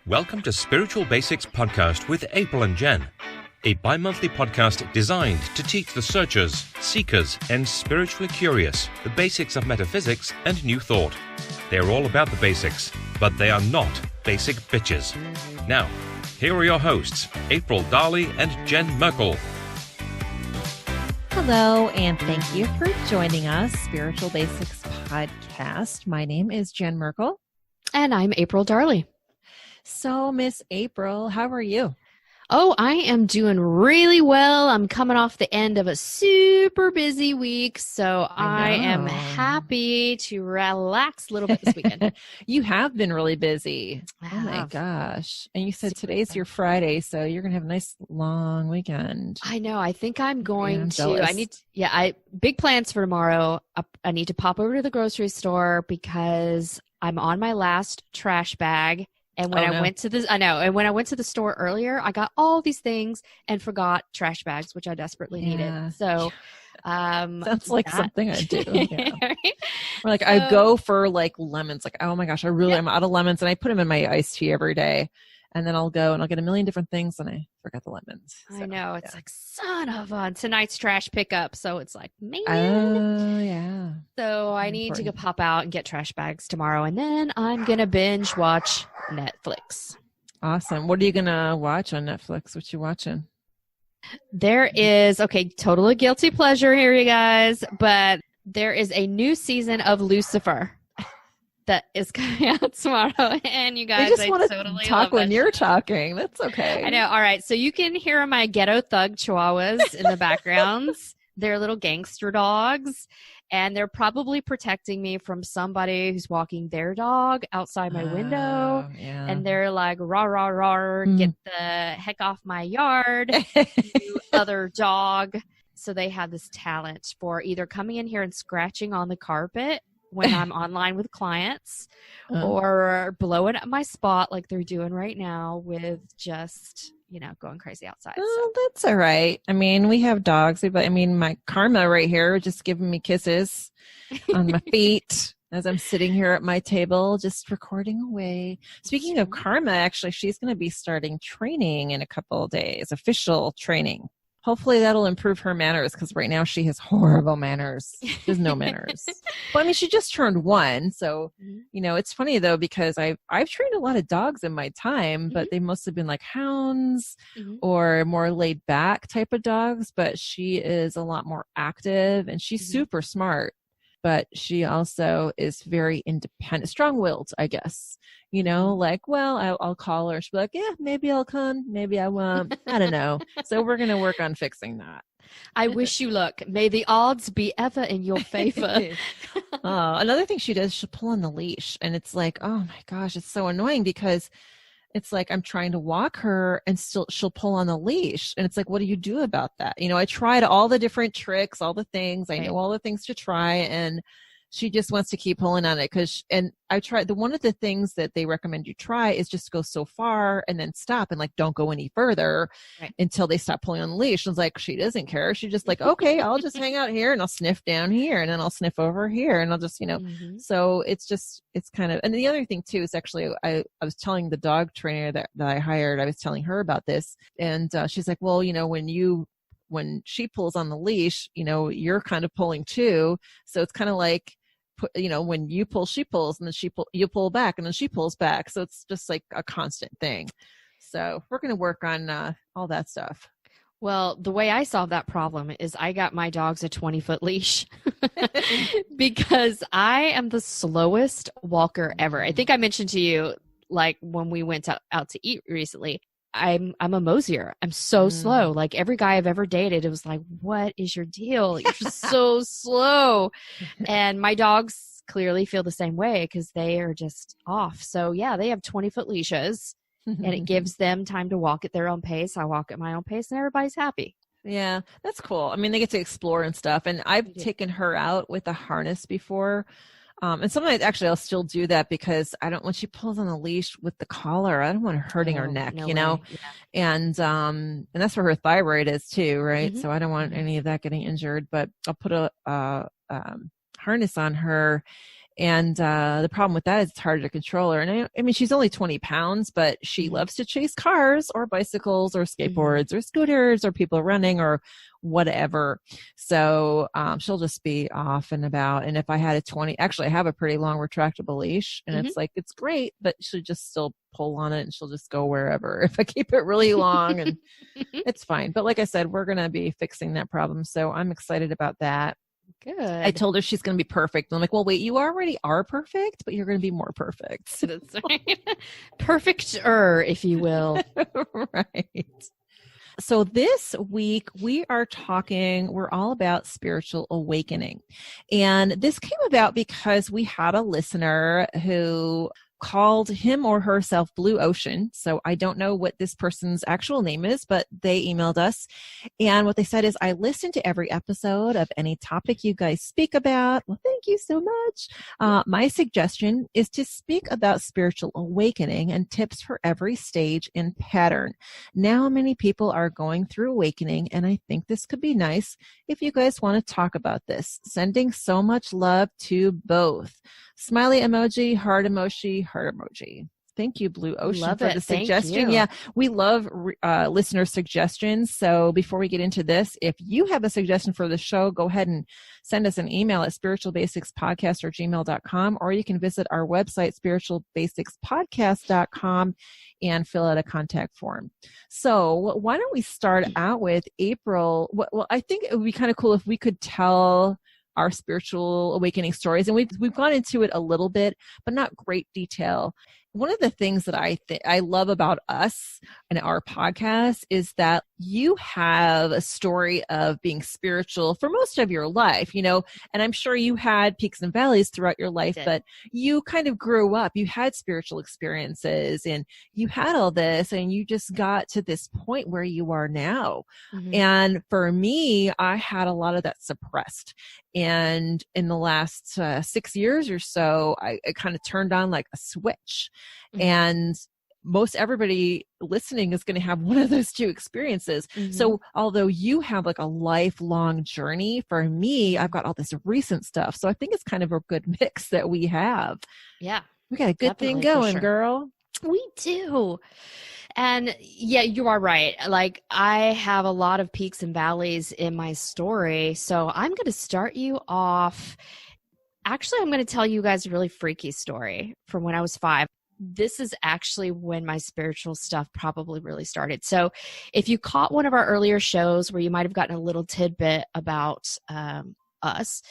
Welcome to Spiritual Basics Podcast with April and Jen, a bi-monthly podcast designed to teach the searchers, seekers, and spiritually curious the basics of metaphysics and new thought. They are all about the basics, but they are not basic bitches. Now, here are your hosts, April Darley and Jen Merkel. Hello, and thank you for joining us, Spiritual Basics Podcast. My name is Jen Merkel. And I'm April Darley. So, Miss April, how are you? Oh, I am doing really well. I'm coming off the end of a super busy week, so I am happy to relax a little bit this weekend. You have been really busy. Oh my gosh. And you said today's your Friday, so you're going to have a nice long weekend. I know. I think I'm going to. Jealous. Big plans for tomorrow. I need to pop over to the grocery store because I'm on my last trash bag. And when I went to the store earlier, I got all these things and forgot trash bags, which I desperately needed. So, sounds like something I do. Yeah. Right? Or like I go for like lemons. Like, oh my gosh, I'm out of lemons, and I put them in my iced tea every day. And then I'll go and I'll get a million different things, and I forgot the lemons. So, I know. It's like, son of a, tonight's trash pickup. So it's like, man. Oh, yeah. So I need to go pop out and get trash bags tomorrow. And then I'm going to binge watch Netflix. Awesome. What are you going to watch on Netflix? What you watching? There is, totally guilty pleasure here, you guys. But there is a new season of Lucifer that is coming out tomorrow, and you guys, I want to talk when you're talking. That's okay. I know. All right, so you can hear my ghetto thug chihuahuas in the backgrounds. They're little gangster dogs, and they're probably protecting me from somebody who's walking their dog outside my window. Yeah. And they're like, rah, rah, rah, get the heck off my yard, you other dog. So they have this talent for either coming in here and scratching on the carpet when I'm online with clients, or blowing up my spot like they're doing right now with just, going crazy outside. Oh, that's all right. I mean, we have dogs, but my Karma right here just giving me kisses on my feet as I'm sitting here at my table, just recording away. Speaking of Karma, actually, she's going to be starting training in a couple of days, official training. Hopefully that'll improve her manners, because right now she has horrible manners. She has no manners. Well, she just turned 1. So, it's funny, though, because I've trained a lot of dogs in my time, but they must have been like hounds or more laid back type of dogs. But she is a lot more active, and she's super smart. But she also is very independent, strong-willed, I guess. I'll call her. She'll be like, yeah, maybe I'll come. Maybe I won't. I don't know. So we're going to work on fixing that. I wish you luck. May the odds be ever in your favor. Another thing she does, she'll pull on the leash. And it's like, oh my gosh, it's so annoying, because it's like I'm trying to walk her and still she'll pull on the leash. And it's like, what do you do about that? I tried all the different tricks, all the things. I know all the things to try. And she just wants to keep pulling on it. And I tried, one of the things that they recommend you try is just go so far and then stop and don't go any further until they stop pulling on the leash. I was like, she doesn't care. She's just like, okay, I'll just hang out here and I'll sniff down here and then I'll sniff over here and I'll just, so it's kind of, and the other thing too is actually, I was telling the dog trainer that I hired, I was telling her about this, and she's like, well, when she pulls on the leash, you're kind of pulling too. So it's kind of like, when you pull, she pulls, and then you pull back, and then she pulls back. So it's just like a constant thing. So we're going to work on all that stuff. Well, the way I solved that problem is I got my dogs a 20-foot leash because I am the slowest walker ever. I think I mentioned to you, when we went out to eat recently, I'm a mosier. I'm so slow. Like every guy I've ever dated, it was like, what is your deal? You're just so slow. And my dogs clearly feel the same way because they are just off. So yeah, they have 20-foot leashes and it gives them time to walk at their own pace. I walk at my own pace and everybody's happy. Yeah, that's cool. They get to explore and stuff. And I've taken her out with a harness before. And sometimes actually I'll still do that because when she pulls on the leash with the collar, I don't want her hurting her neck, Yeah. And that's where her thyroid is too, right? So I don't want any of that getting injured, but I'll put a harness on her And the problem with that is it's harder to control her. And I mean, she's only 20 pounds, but she Mm-hmm. loves to chase cars or bicycles or skateboards or scooters or people running or whatever. So she'll just be off and about. And if I had actually I have a pretty long retractable leash, and it's like, it's great, but she'll just still pull on it and she'll just go wherever if I keep it really long, and it's fine. But like I said, we're going to be fixing that problem. So I'm excited about that. Good. I told her she's going to be perfect. And I'm like, well, wait, you already are perfect, but you're going to be more perfect. That's right. Perfect-er, if you will. Right. So this week we're all about spiritual awakening. And this came about because we had a listener who called him or herself Blue Ocean. So I don't know what this person's actual name is, but they emailed us. And what they said is, I listen to every episode of any topic you guys speak about. Well, thank you so much. My suggestion is to speak about spiritual awakening and tips for every stage and pattern. Now, many people are going through awakening, and I think this could be nice if you guys want to talk about this. Sending so much love to both. Smiley emoji, heart emoji, heart emoji. Thank you, Blue Ocean, for the suggestion. Yeah, we love listener suggestions. So before we get into this, if you have a suggestion for the show, go ahead and send us an email at spiritualbasicspodcast@gmail.com, or you can visit our website, spiritualbasicspodcast.com, and fill out a contact form. So why don't we start out with April? Well, I think it would be kind of cool if we could tell our spiritual awakening stories. And we've gone into it a little bit, but not great detail. One of the things that I love about us and our podcast is that you have a story of being spiritual for most of your life, and I'm sure you had peaks and valleys throughout your life, but you kind of grew up, you had spiritual experiences and you had all this, and you just got to this point where you are now. Mm-hmm. And for me, I had a lot of that suppressed. And in the last 6 years or so, I kind of turned on like a switch. Mm-hmm. And most everybody listening is going to have one of those two experiences. Mm-hmm. So although you have like a lifelong journey, for me, I've got all this recent stuff. So I think it's kind of a good mix that we have. Yeah. We got a good thing going, girl. We do. And yeah, you are right. Like, I have a lot of peaks and valleys in my story. So I'm going to start you off. Actually, I'm going to tell you guys a really freaky story from when I was 5. This is actually when my spiritual stuff probably really started. So if you caught one of our earlier shows where you might have gotten a little tidbit about us,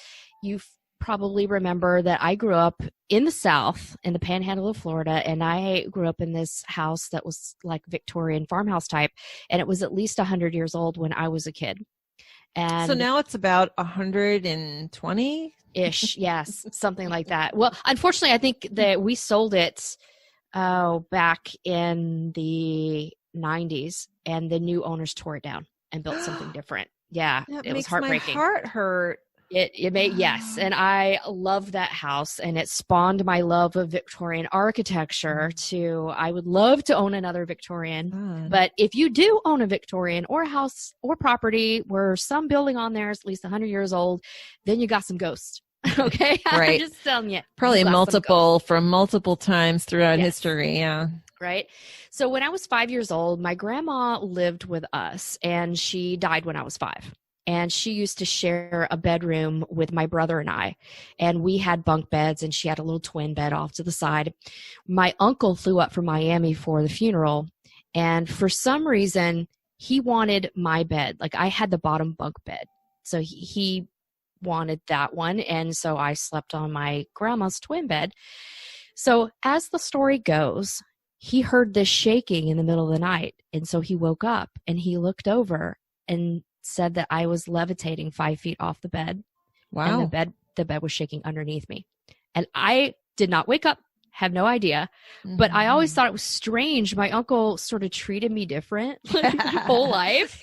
you probably remember that I grew up in the South, in the panhandle of Florida, and I grew up in this house that was like Victorian farmhouse type, and it was at least 100 years old when I was a kid. And so now it's about 120 ish. Yes. Something like that. Well, unfortunately, I think that we sold it back in the 90s, and the new owners tore it down and built something different. Yeah. It was heartbreaking. My heart hurt. It made, yes. And I love that house, and it spawned my love of Victorian architecture I would love to own another Victorian. But if you do own a Victorian or a house or property where some building on there is at least 100 years old, then you got some ghosts. Okay. Right. I'm just telling you. Probably multiple from multiple times throughout history. Yeah. Right. So when I was 5 years old, my grandma lived with us, and she died when I was 5. And she used to share a bedroom with my brother and I. And we had bunk beds, and she had a little twin bed off to the side. My uncle flew up from Miami for the funeral. And for some reason, he wanted my bed. Like, I had the bottom bunk bed. So he wanted that one. And so I slept on my grandma's twin bed. So as the story goes, he heard this shaking in the middle of the night. And so he woke up and he looked over and said that I was levitating 5 feet off the bed. Wow. And the bed was shaking underneath me. And I did not wake up, have no idea. Mm-hmm. But I always thought it was strange. My uncle sort of treated me different like my whole life.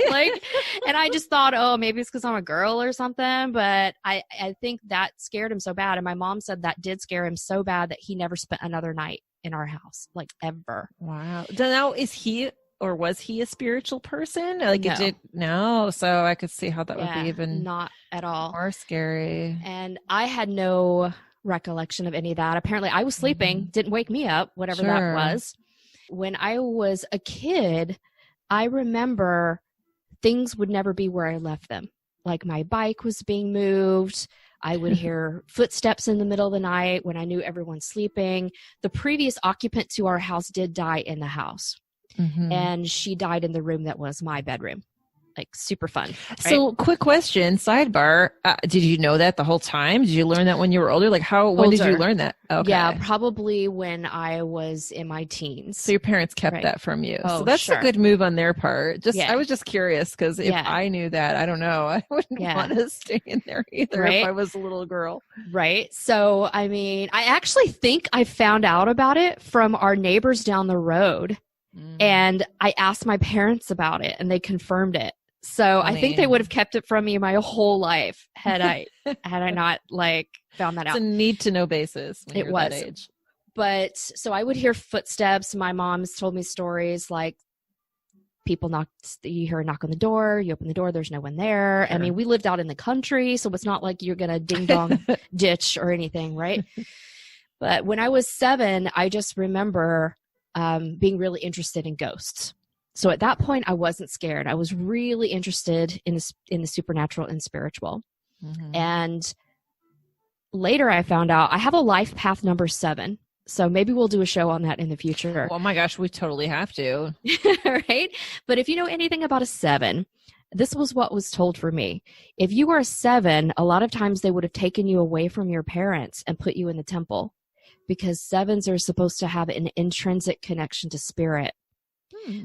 And I just thought, oh, maybe it's because I'm a girl or something. But I think that scared him so bad. And my mom said that did scare him so bad that he never spent another night in our house, like, ever. Wow. Now, is he or was he a spiritual person? Like, no. No. So I could see how that would be even not at all more scary. And I had no recollection of any of that. Apparently I was sleeping, didn't wake me up, whatever that Sure. was. When I was a kid, I remember things would never be where I left them. Like my bike was being moved. I would hear footsteps in the middle of the night when I knew everyone's sleeping. The previous occupant to our house did die in the house. And she died in the room that was my bedroom. Like super fun. Right? So quick question, sidebar. Did you know that the whole time? Did you learn that when you were older? Like when did you learn that? Okay. Yeah, probably when I was in my teens. So your parents kept that from you. Oh, so that's sure. a good move on their part. I was just curious because if Yeah. I knew that, I don't know, I wouldn't want to stay in there either if I was a little girl. Right. So, I mean, I actually think I found out about it from our neighbors down the road. And I asked my parents about it and they confirmed it. So I think they would have kept it from me my whole life had I not like found that out. It's a need to know basis when you're that age. But so I would hear footsteps. My mom's told me stories like you hear a knock on the door, you open the door, there's no one there. Sure. I mean, we lived out in the country, so it's not like you're going to ding dong ditch or anything, right? But when I was 7, I just remember being really interested in ghosts. So at that point, I wasn't scared. I was really interested in the supernatural and spiritual. And later I found out I have a life path number 7. So maybe we'll do a show on that in the future. Oh my gosh, we totally have to. Right? But if you know anything about a 7, this was what was told for me. If you were a 7, a lot of times they would have taken you away from your parents and put you in the temple because 7s are supposed to have an intrinsic connection to spirit.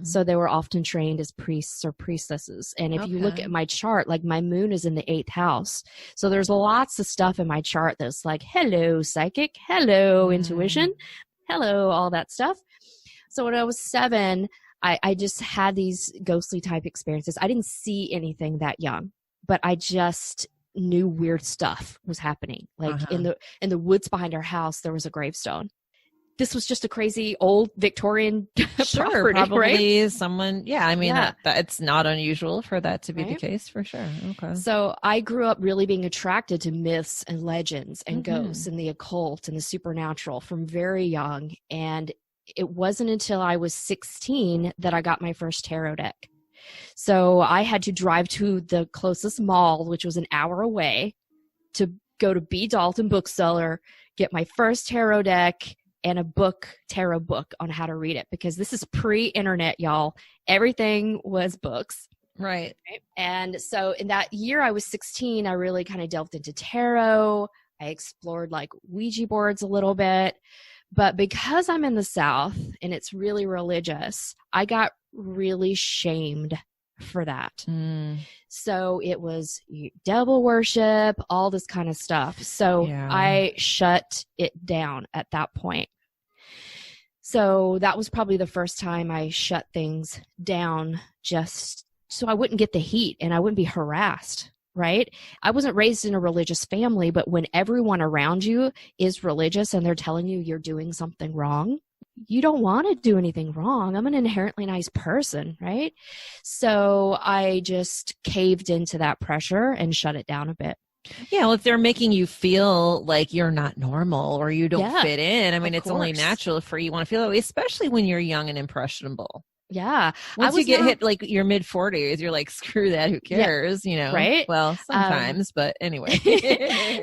So they were often trained as priests or priestesses. And if you look at my chart, like my moon is in the 8th house. So there's lots of stuff in my chart that's like, hello, psychic, hello, intuition, hello, all that stuff. So when I was 7, I just had these ghostly type experiences. I didn't see anything that young, but I just knew weird stuff was happening. Like in the woods behind our house, there was a gravestone. This was just a crazy old Victorian property, probably right? someone. Yeah, I mean, it's not unusual for that to be the case, for sure. Okay. So I grew up really being attracted to myths and legends and ghosts and the occult and the supernatural from very young. And it wasn't until I was 16 that I got my first tarot deck. So I had to drive to the closest mall, which was an hour away, to go to B. Dalton Bookseller, get my first tarot deck, and a tarot book on how to read it, because this is pre-internet, y'all. Everything was books. Right. And so in that year I was 16, I really kind of delved into tarot. I explored like Ouija boards a little bit. But because I'm in the South and it's really religious, I got really shamed for that. So it was devil worship, all this kind of stuff. So I shut it down at that point. So that was probably the first time I shut things down, just so I wouldn't get the heat and I wouldn't be harassed, right? I wasn't raised in a religious family, but when everyone around you is religious and they're telling you you're doing something wrong, you don't want to do anything wrong. I'm an inherently nice person, right? So I just caved into that pressure and shut it down a bit. Yeah, well, if they're making you feel like you're not normal or you don't fit in, I mean, it's only natural for you want to feel that way, especially when you're young and impressionable. Yeah. Once you get hit like your mid 40s, you're like, screw that, who cares, you know? Right? Well, sometimes, but anyway.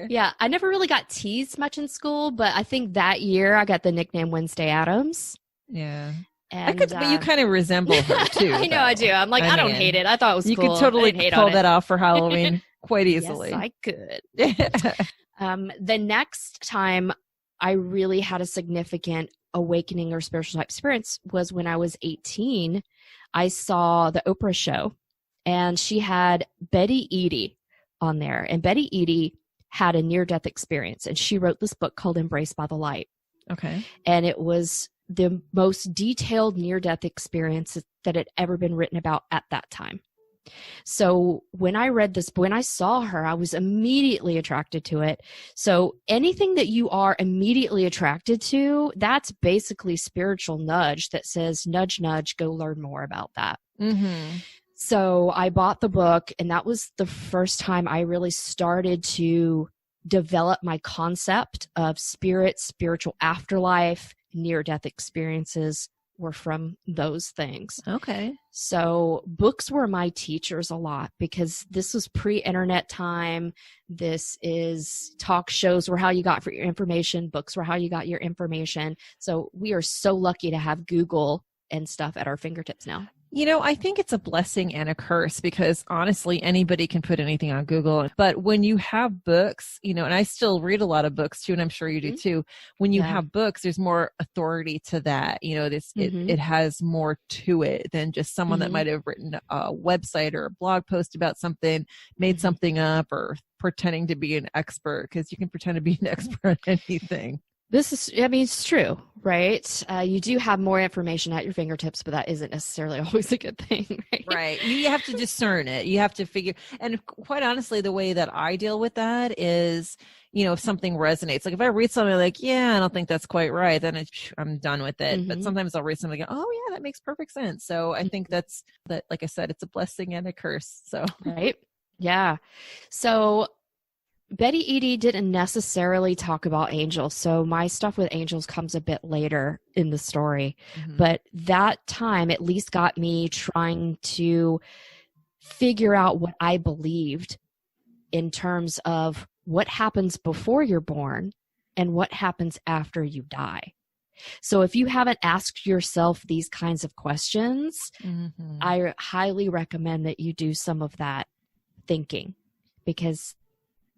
Yeah, I never really got teased much in school, but I think that year I got the nickname Wednesday Addams. Yeah. And, but you kind of resemble her too. I know I do. I'm like, I don't hate it. I thought it was you cool. You could totally pull that off for Halloween quite easily. Yes, I could. The next time I really had a significant awakening or spiritual type experience was when I was 18. I saw the Oprah show and she had Betty Eadie on there, and Betty Eadie had a near-death experience, and she wrote this book called Embraced by the Light. Okay. And it was the most detailed near-death experience that had ever been written about at that time. So when I read this, when I saw her, I was immediately attracted to it. So anything that you are immediately attracted to, that's basically spiritual nudge that says, nudge, nudge, go learn more about that. So I bought the book, and that was the first time I really started to develop my concept of spirit, spiritual afterlife, near-death experiences were from those things. Okay. So books were my teachers a lot because this was pre-internet time. This is talk shows were how you got for your information. Books were how you got your information. So we are so lucky to have Google and stuff at our fingertips now. You know, I think it's a blessing and a curse because honestly, anybody can put anything on Google. But when you have books, you know, and I still read a lot of books too, and I'm sure you do too. When you have books, there's more authority to that. You know, it has more to it than just someone that might have written a website or a blog post about something, made something up, or pretending to be an expert, because you can pretend to be an expert at anything. It's true, right? You do have more information at your fingertips, but that isn't necessarily always a good thing, right? Right. You have to discern it. You have to figure, and quite honestly, the way that I deal with that is, you know, if something resonates, like if I read something like, yeah, I don't think that's quite right, then I'm done with it. But sometimes I'll read something and go, oh yeah, that makes perfect sense. So I think that, like I said, it's a blessing and a curse. So, right. Yeah. So Betty Eadie didn't necessarily talk about angels, so my stuff with angels comes a bit later in the story. But that time at least got me trying to figure out what I believed in terms of what happens before you're born and what happens after you die. So if you haven't asked yourself these kinds of questions, I highly recommend that you do some of that thinking, because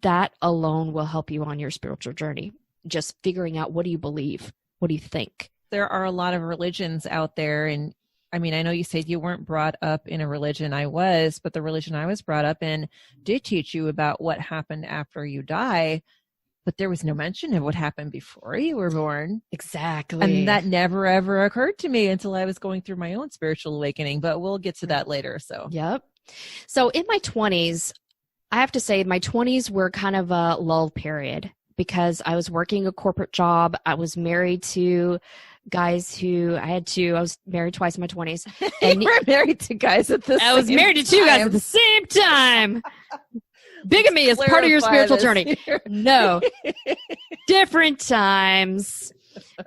that alone will help you on your spiritual journey. Just figuring out, what do you believe? What do you think? There are a lot of religions out there. And I mean, I know you said you weren't brought up in a religion. I was, but the religion I was brought up in did teach you about what happened after you die. But there was no mention of what happened before you were born. Exactly. And that never, ever occurred to me until I was going through my own spiritual awakening. But we'll get to that later. So, yep. So in my 20s, I have to say my 20s were kind of a lull period because I was working a corporate job. I was married to guys who I was married twice in my 20s. And you were married to guys at the same time. I was married to two guys at the same time. Bigamy is part of your spiritual journey. No, different times.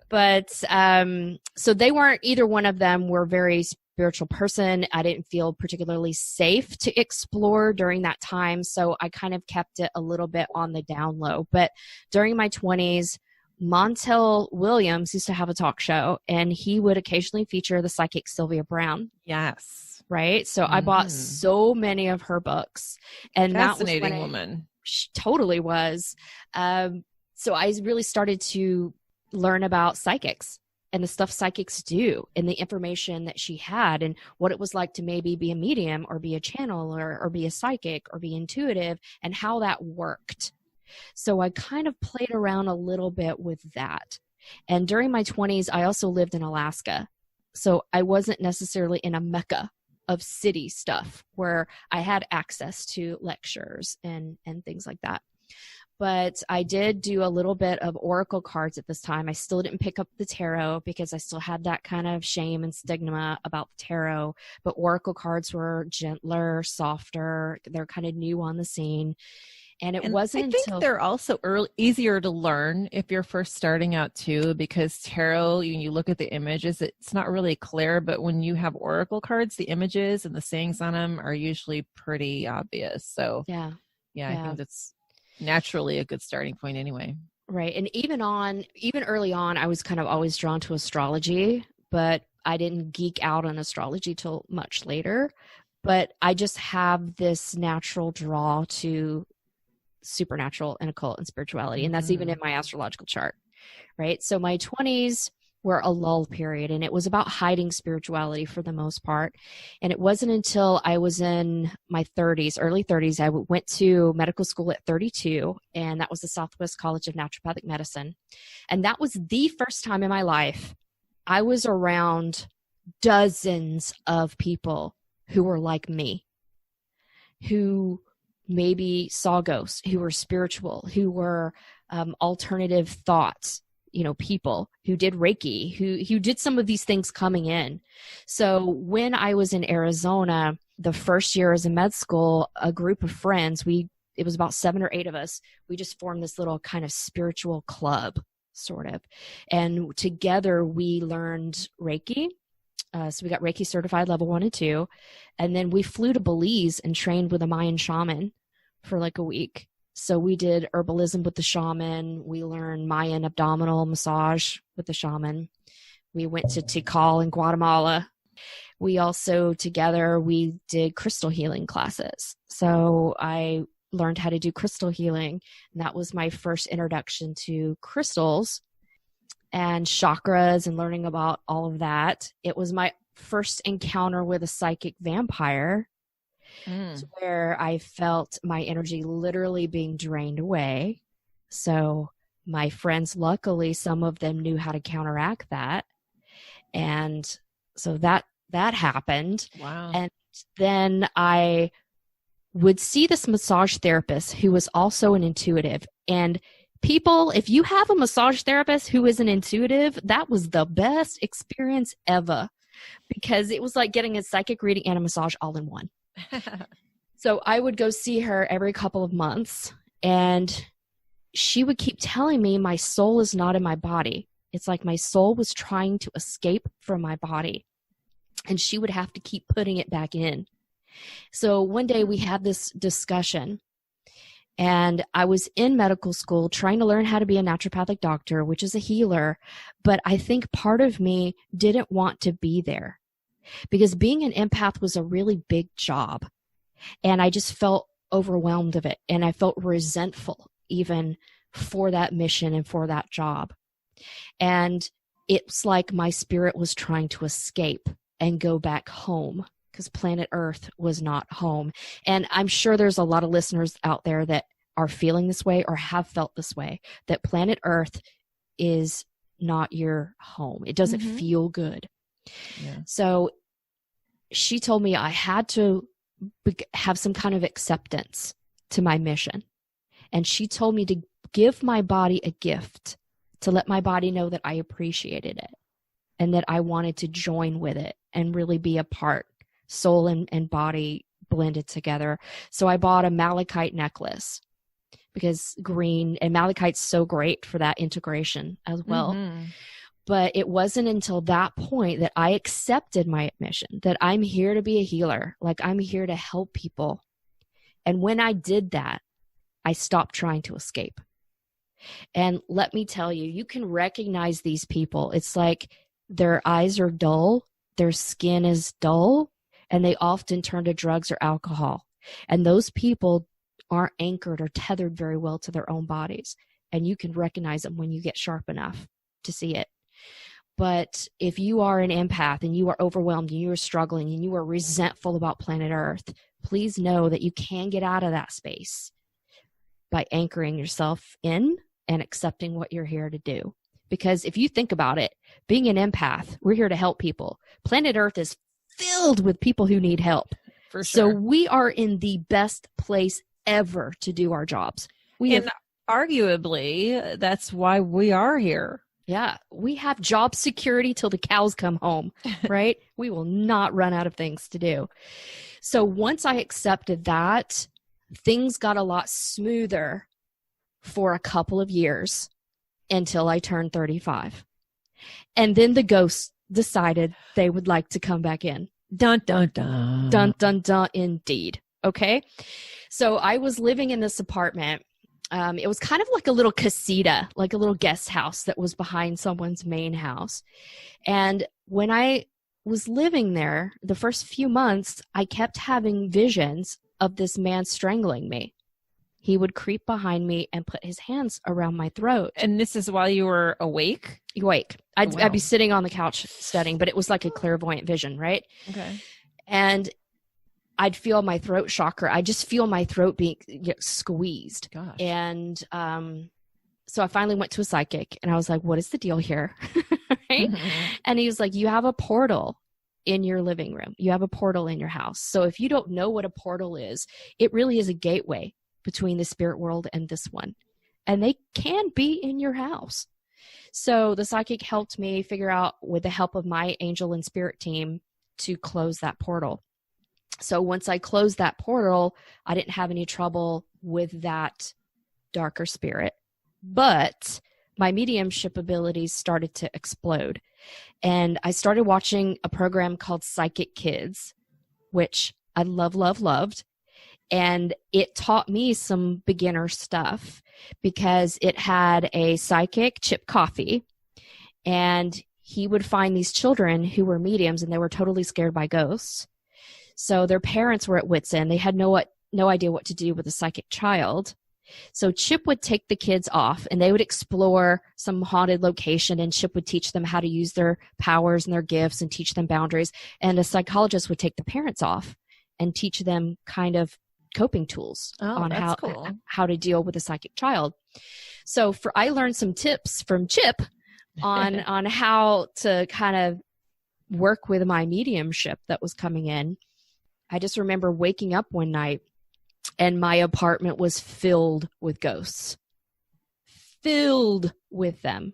But so they weren't, either one of them were very spiritual person. I didn't feel particularly safe to explore during that time. So I kind of kept it a little bit on the down low. But during my 20s, Montel Williams used to have a talk show, and he would occasionally feature the psychic Sylvia Brown. Yes. Right. So I bought so many of her books, and fascinating that was woman. She totally was. So I really started to learn about psychics and the stuff psychics do, and the information that she had, and what it was like to maybe be a medium or be a channeler or be a psychic or be intuitive, and how that worked. So I kind of played around a little bit with that. And during my 20s, I also lived in Alaska. So I wasn't necessarily in a mecca of city stuff where I had access to lectures and things like that. But I did do a little bit of oracle cards at this time. I still didn't pick up the tarot because I still had that kind of shame and stigma about the tarot. But oracle cards were gentler, softer. They're kind of new on the scene. And it wasn't I think they're also easier to learn if you're first starting out too, because tarot, when you look at the images, it's not really clear. But when you have oracle cards, the images and the sayings on them are usually pretty obvious. So yeah. I think that's naturally a good starting point anyway. Right. And even early on, I was kind of always drawn to astrology, but I didn't geek out on astrology till much later. But I just have this natural draw to supernatural and occult and spirituality. And that's even in my astrological chart. Right. So my 20s were a lull period, and it was about hiding spirituality for the most part. And it wasn't until I was in my 30s, early 30s, I went to medical school at 32, and that was the Southwest College of Naturopathic Medicine. And that was the first time in my life I was around dozens of people who were like me, who maybe saw ghosts, who were spiritual, who were alternative thoughts, people who did Reiki, who did some of these things coming in. So when I was in Arizona, the first year as a med school, a group of friends, we it was about 7 or 8 of us. We just formed this little kind of spiritual club, sort of. And together we learned Reiki. So we got Reiki certified level 1 and 2. And then we flew to Belize and trained with a Mayan shaman for like a week. So we did herbalism with the shaman. We learned Mayan abdominal massage with the shaman. We went to Tikal in Guatemala. We also, together, we did crystal healing classes. So I learned how to do crystal healing. And that was my first introduction to crystals and chakras and learning about all of that. It was my first encounter with a psychic vampire, where I felt my energy literally being drained away. So my friends, luckily, some of them knew how to counteract that. And so that happened. Wow. And then I would see this massage therapist who was also an intuitive. And people, if you have a massage therapist who is an intuitive, that was the best experience ever, because it was like getting a psychic reading and a massage all in one. So I would go see her every couple of months, and she would keep telling me my soul is not in my body. It's like my soul was trying to escape from my body, and she would have to keep putting it back in. So one day we had this discussion, and I was in medical school trying to learn how to be a naturopathic doctor, which is a healer. But I think part of me didn't want to be there because being an empath was a really big job. And I just felt overwhelmed of it. And I felt resentful even for that mission and for that job. And it's like my spirit was trying to escape and go back home, because planet Earth was not home. And I'm sure there's a lot of listeners out there that are feeling this way or have felt this way, that planet Earth is not your home. It doesn't feel good. Yeah. So she told me I had to have some kind of acceptance to my mission. And she told me to give my body a gift, to let my body know that I appreciated it and that I wanted to join with it and really be a part, soul and body blended together. So I bought a malachite necklace, because green and malachite's so great for that integration as well. But it wasn't until that point that I accepted my mission, that I'm here to be a healer, like I'm here to help people. And when I did that, I stopped trying to escape. And let me tell you, you can recognize these people. It's like their eyes are dull, their skin is dull, and they often turn to drugs or alcohol. And those people aren't anchored or tethered very well to their own bodies. And you can recognize them when you get sharp enough to see it. But if you are an empath and you are overwhelmed and you are struggling and you are resentful about planet Earth, please know that you can get out of that space by anchoring yourself in and accepting what you're here to do. Because if you think about it, being an empath, we're here to help people. Planet Earth is filled with people who need help. For So sure. we are in the best place ever to do our jobs. And arguably, that's why we are here. Yeah, we have job security till the cows come home, right? We will not run out of things to do. So once I accepted that, things got a lot smoother for a couple of years until I turned 35. And then the ghosts decided they would like to come back in. Dun, dun, dun. Dun, dun, dun, indeed. Okay. So I was living in this apartment. It was kind of like a little casita, like a little guest house that was behind someone's main house. And when I was living there, the first few months, I kept having visions of this man strangling me. He would creep behind me and put his hands around my throat. And this is while you were awake? Awake. I'd Wow. be sitting on the couch studying, but it was like a clairvoyant vision, right? Okay. And I'd feel my throat chakra. I just feel my throat being squeezed. Gosh. And so I finally went to a psychic and I was like, what is the deal here? Right? And he was like, you have a portal in your living room. You have a portal in your house. So if you don't know what a portal is, it really is a gateway between the spirit world and this one. And they can be in your house. So the psychic helped me figure out, with the help of my angel and spirit team, to close that portal. So once I closed that portal, I didn't have any trouble with that darker spirit. But my mediumship abilities started to explode. And I started watching a program called Psychic Kids, which I loved. And it taught me some beginner stuff because it had a psychic, Chip Coffey, and he would find these children who were mediums and they were totally scared by ghosts. So their parents were at wit's end. They had no idea what to do with a psychic child. So Chip would take the kids off and they would explore some haunted location, and Chip would teach them how to use their powers and their gifts and teach them boundaries. And a psychologist would take the parents off and teach them kind of coping tools on how to deal with a psychic child. So I learned some tips from Chip on how to kind of work with my mediumship that was coming in. I just remember waking up one night and my apartment was filled with ghosts, filled with them.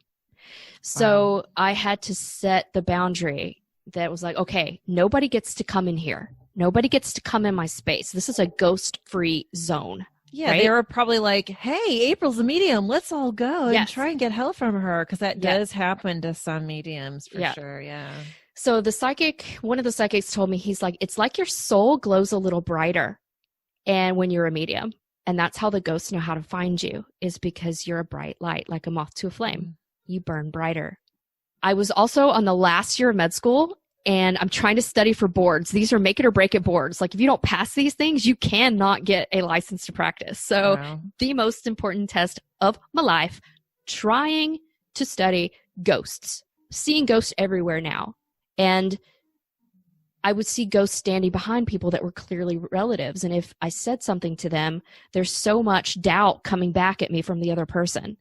So wow. I had to set the boundary that was like, okay, nobody gets to come in here. Nobody gets to come in my space. This is a ghost-free zone. Yeah, right? They were probably like, hey, April's a medium. Let's all go and try and get help from her, because that does happen to some mediums for sure, yeah. So one of the psychics told me, he's like, it's like your soul glows a little brighter and when you're a medium. And that's how the ghosts know how to find you, is because you're a bright light, like a moth to a flame. You burn brighter. I was also on the last year of med school, and I'm trying to study for boards. These are make it or break it boards. Like if you don't pass these things, you cannot get a license to practice. So the most important test of my life, trying to study ghosts, seeing ghosts everywhere now. And I would see ghosts standing behind people that were clearly relatives. And if I said something to them, there's so much doubt coming back at me from the other person.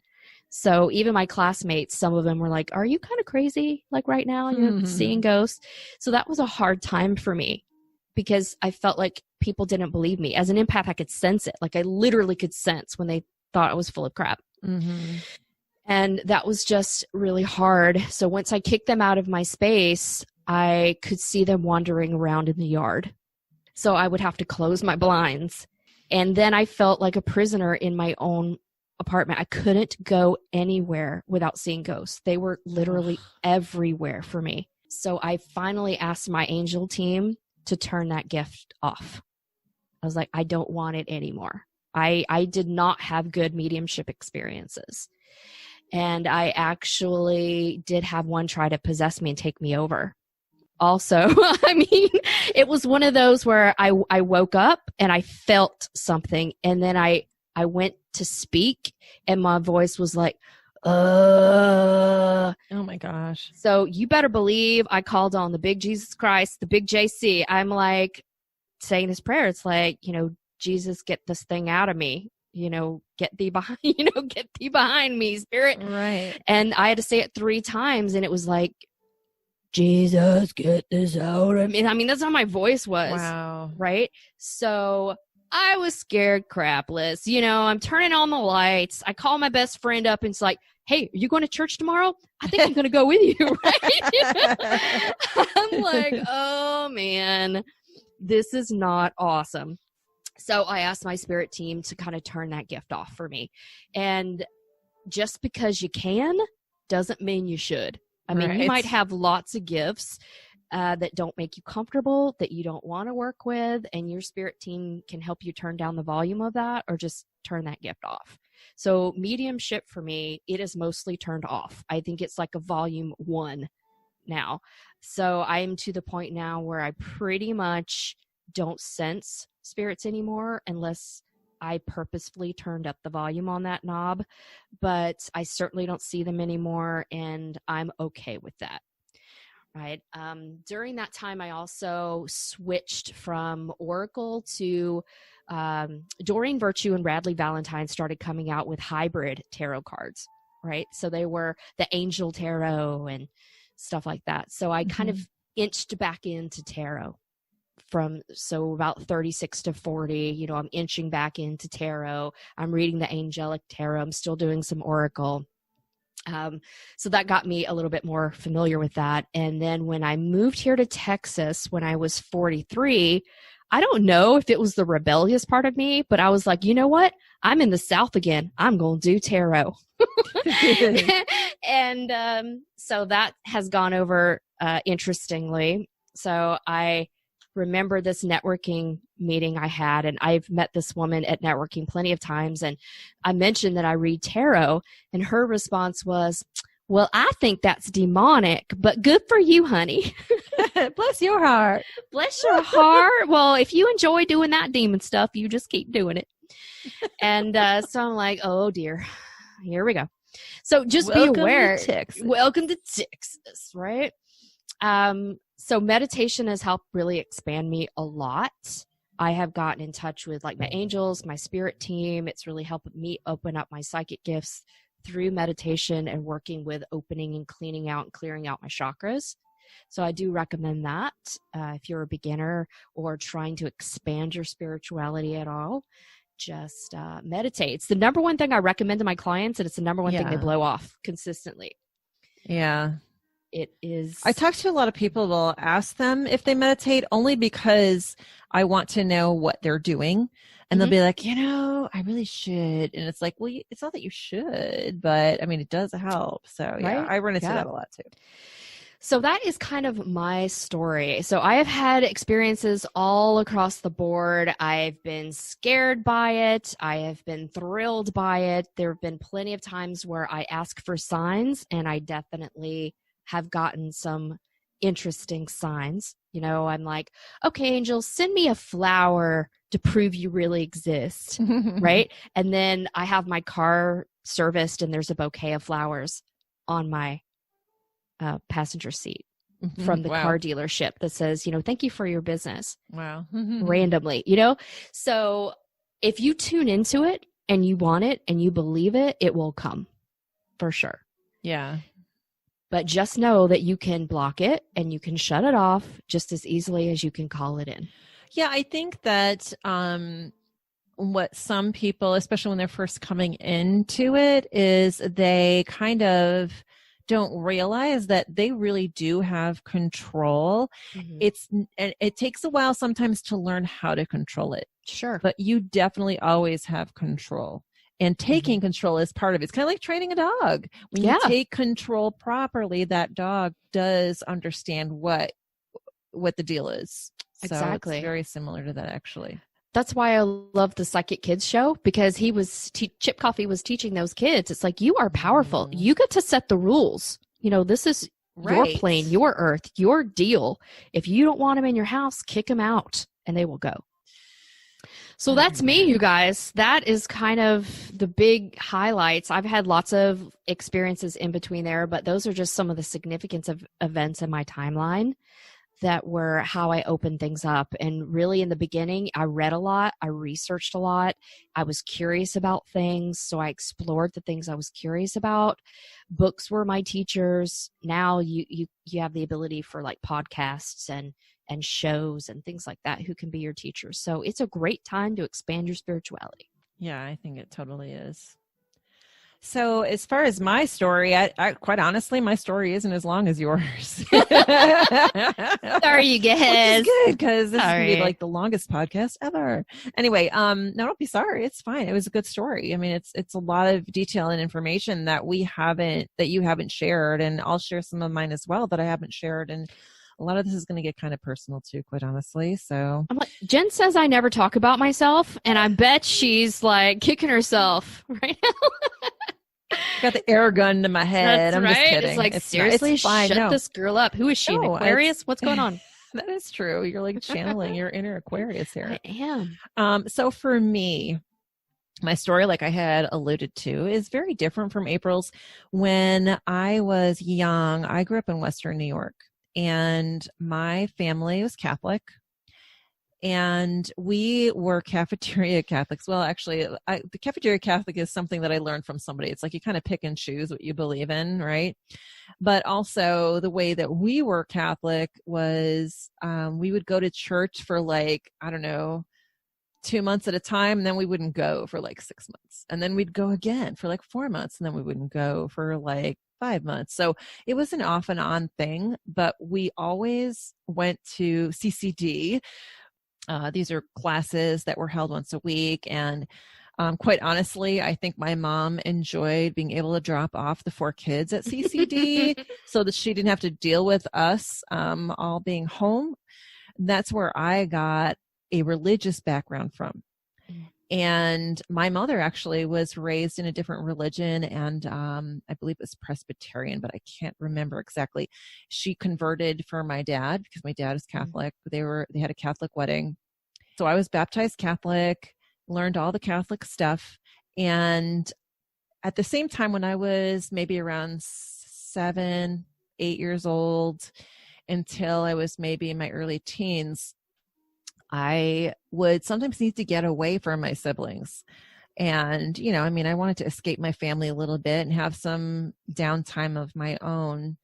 So even my classmates, some of them were like, are you kind of crazy? Like right now you're seeing ghosts. So that was a hard time for me because I felt like people didn't believe me. As an empath, I could sense it. Like I literally could sense when they thought I was full of crap. And that was just really hard. So once I kicked them out of my space, I could see them wandering around in the yard. So I would have to close my blinds. And then I felt like a prisoner in my own apartment. I couldn't go anywhere without seeing ghosts. They were literally everywhere for me. So I finally asked my angel team to turn that gift off. I was like, I don't want it anymore. I did not have good mediumship experiences. And I actually did have one try to possess me and take me over. Also, I mean, it was one of those where I woke up and I felt something, and then I went to speak and my voice was like, oh my gosh. So you better believe I called on the big Jesus Christ, the big JC. I'm like saying this prayer. It's like, Jesus, get this thing out of me, get thee behind me, spirit. Right. And I had to say it 3 times and it was like, Jesus, get this out of me. I mean, that's how my voice was. Wow. Right. So I was scared crapless. I'm turning on the lights. I call my best friend up and it's like, hey, are you going to church tomorrow? I think I'm going to go with you. Right? I'm like, oh man, this is not awesome. So I asked my spirit team to kind of turn that gift off for me. And just because you can doesn't mean you should. I mean, you might have lots of gifts that don't make you comfortable, that you don't want to work with, and your spirit team can help you turn down the volume of that or just turn that gift off. So mediumship for me, it is mostly turned off. I think it's like a volume 1 now. So I'm to the point now where I pretty much don't sense spirits anymore unless I purposefully turned up the volume on that knob, but I certainly don't see them anymore, and I'm okay with that. Right. During that time, I also switched from Oracle to Doreen Virtue and Radley Valentine started coming out with hybrid tarot cards. Right. So they were the Angel Tarot and stuff like that. So I kind of inched back into tarot so about 36 to 40, I'm inching back into tarot. I'm reading the angelic tarot. I'm still doing some Oracle. So that got me a little bit more familiar with that. And then when I moved here to Texas, when I was 43, I don't know if it was the rebellious part of me, but I was like, you know what? I'm in the South again. I'm going to do tarot. And so that has gone over interestingly. So I remember this networking meeting I had, and I've met this woman at networking plenty of times. And I mentioned that I read tarot, and her response was, well, I think that's demonic, but good for you, honey. Bless your heart. Bless your heart. Well, if you enjoy doing that demon stuff, you just keep doing it. And so I'm like, oh dear, here we go. So just Welcome be aware. to Texas. Welcome to Texas, right? So meditation has helped really expand me a lot. I have gotten in touch with like my angels, my spirit team. It's really helped me open up my psychic gifts through meditation and working with opening and cleaning out and clearing out my chakras. So I do recommend that if you're a beginner or trying to expand your spirituality at all, just meditate. It's the number one thing I recommend to my clients, and it's the number one thing they blow off consistently. Yeah. It is. I talk to a lot of people, will ask them if they meditate only because I want to know what they're doing. And they'll be like, I really should. And it's like, well, it's not that you should, but I mean, it does help. So yeah, I run into that a lot too. So that is kind of my story. So I have had experiences all across the board. I've been scared by it. I have been thrilled by it. There have been plenty of times where I ask for signs, and I definitely have gotten some interesting signs. I'm like, okay, angels, send me a flower to prove you really exist, right? And then I have my car serviced, and there's a bouquet of flowers on my passenger seat from the car dealership that says, thank you for your business. Wow. Randomly, So if you tune into it and you want it and you believe it, it will come for sure. Yeah. But just know that you can block it and you can shut it off just as easily as you can call it in. Yeah, I think that what some people, especially when they're first coming into it, is they kind of don't realize that they really do have control. It takes a while sometimes to learn how to control it. Sure. But you definitely always have control. And taking control is part of it. It's kind of like training a dog. When you take control properly, that dog does understand what the deal is. Exactly. So it's very similar to that, actually. That's why I love the Psychic Kids show, because he was Chip Coffey was teaching those kids. It's like, you are powerful. You get to set the rules. This is your plane, your earth, your deal. If you don't want them in your house, kick them out, and they will go. So that's me, you guys. That is kind of the big highlights. I've had lots of experiences in between there, but those are just some of the significance of events in my timeline that were how I opened things up. And really in the beginning, I read a lot. I researched a lot. I was curious about things. So I explored the things I was curious about. Books were my teachers. Now you have the ability for like podcasts and shows and things like that who can be your teachers. So it's a great time to expand your spirituality. Yeah, I think it totally is. So as far as my story, I quite honestly, my story isn't as long as yours. Sorry, you guys. Good, because this is going to be like the longest podcast ever. Anyway, no, don't be sorry. It's fine. It was a good story. I mean, it's a lot of detail and information that you haven't shared, and I'll share some of mine as well that I haven't shared. And a lot of this is going to get kind of personal too, quite honestly. So I'm like, Jen says I never talk about myself, and I bet she's like kicking herself right now. Got the air gun to my head. That's I'm right. just kidding. It's like, it's seriously, fine. shut this girl up. Who is she, an Aquarius? What's going on? That is true. You're like channeling your inner Aquarius here. I am. So for me, my story, like I had alluded to, is very different from April's. When I was young, I grew up in Western New York, and my family was Catholic. And we were cafeteria Catholics. Well, actually, the cafeteria Catholic is something that I learned from somebody. It's like you kind of pick and choose what you believe in, right? But also the way that we were Catholic was we would go to church for 2 months at a time, and then we wouldn't go for 6 months. And then we'd go again for 4 months, and then we wouldn't go for 5 months. So it was an off and on thing, but we always went to CCD These are classes that were held once a week. And quite honestly, I think my mom enjoyed being able to drop off the 4 kids at CCD so that she didn't have to deal with us all being home. That's where I got a religious background from. And my mother actually was raised in a different religion, and I believe it was Presbyterian, but I can't remember exactly. She converted for my dad because my dad is Catholic. They had a Catholic wedding. So I was baptized Catholic, learned all the Catholic stuff. And at the same time, when I was maybe around 7, 8 years old, until I was maybe in my early teens, I would sometimes need to get away from my siblings. And, I wanted to escape my family a little bit and have some downtime of my own.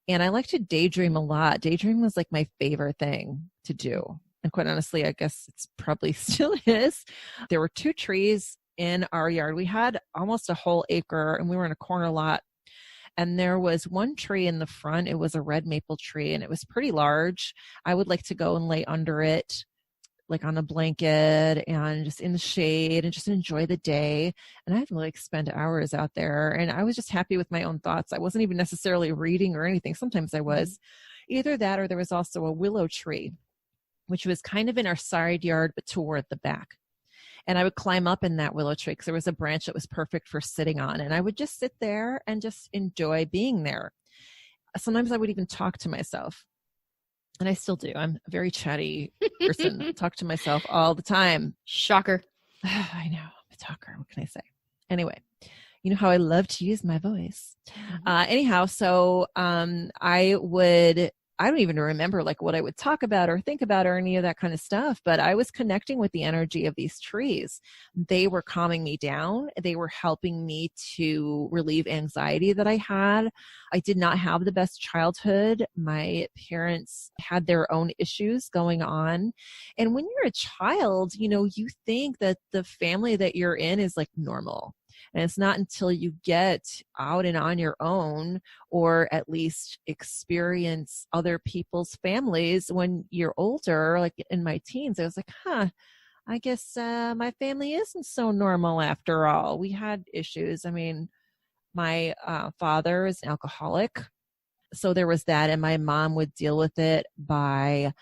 And I like to daydream a lot. Daydream was like my favorite thing to do. And quite honestly, I guess it's probably still is. There were 2 trees in our yard. We had almost a whole acre, and we were in a corner lot. And there was one tree in the front. It was a red maple tree, and it was pretty large. I would like to go and lay under it, like on a blanket and just in the shade and just enjoy the day. And I'd like spend hours out there, and I was just happy with my own thoughts. I wasn't even necessarily reading or anything. Sometimes I was. Either that, or there was also a willow tree, which was kind of in our side yard, but toward the back. And I would climb up in that willow tree because there was a branch that was perfect for sitting on. And I would just sit there and just enjoy being there. Sometimes I would even talk to myself. And I still do. I'm a very chatty person. Talk to myself all the time. Shocker. I know. I'm a talker. What can I say? Anyway, you know how I love to use my voice. Anyhow, so I don't even remember like what I would talk about or think about or any of that kind of stuff, but I was connecting with the energy of these trees. They were calming me down. They were helping me to relieve anxiety that I had. I did not have the best childhood. My parents had their own issues going on. And when you're a child, you think that the family that you're in is like normal. And it's not until you get out and on your own, or at least experience other people's families when you're older, like in my teens, I was like, I guess my family isn't so normal after all. We had issues. I mean, my father is an alcoholic. So there was that. And my mom would deal with it by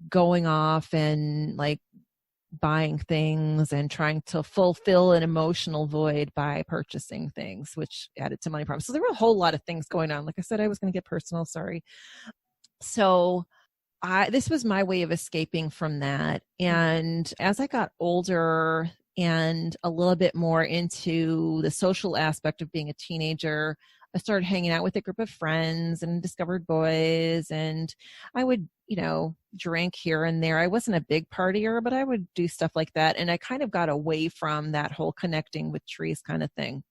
going off and like buying things and trying to fulfill an emotional void by purchasing things, which added to money problems. So there were a whole lot of things going on. Like I said, I was going to get personal. Sorry. So this was my way of escaping from that. And as I got older and a little bit more into the social aspect of being a teenager, I started hanging out with a group of friends and discovered boys, and I would, drink here and there. I wasn't a big partier, but I would do stuff like that. And I kind of got away from that whole connecting with trees kind of thing.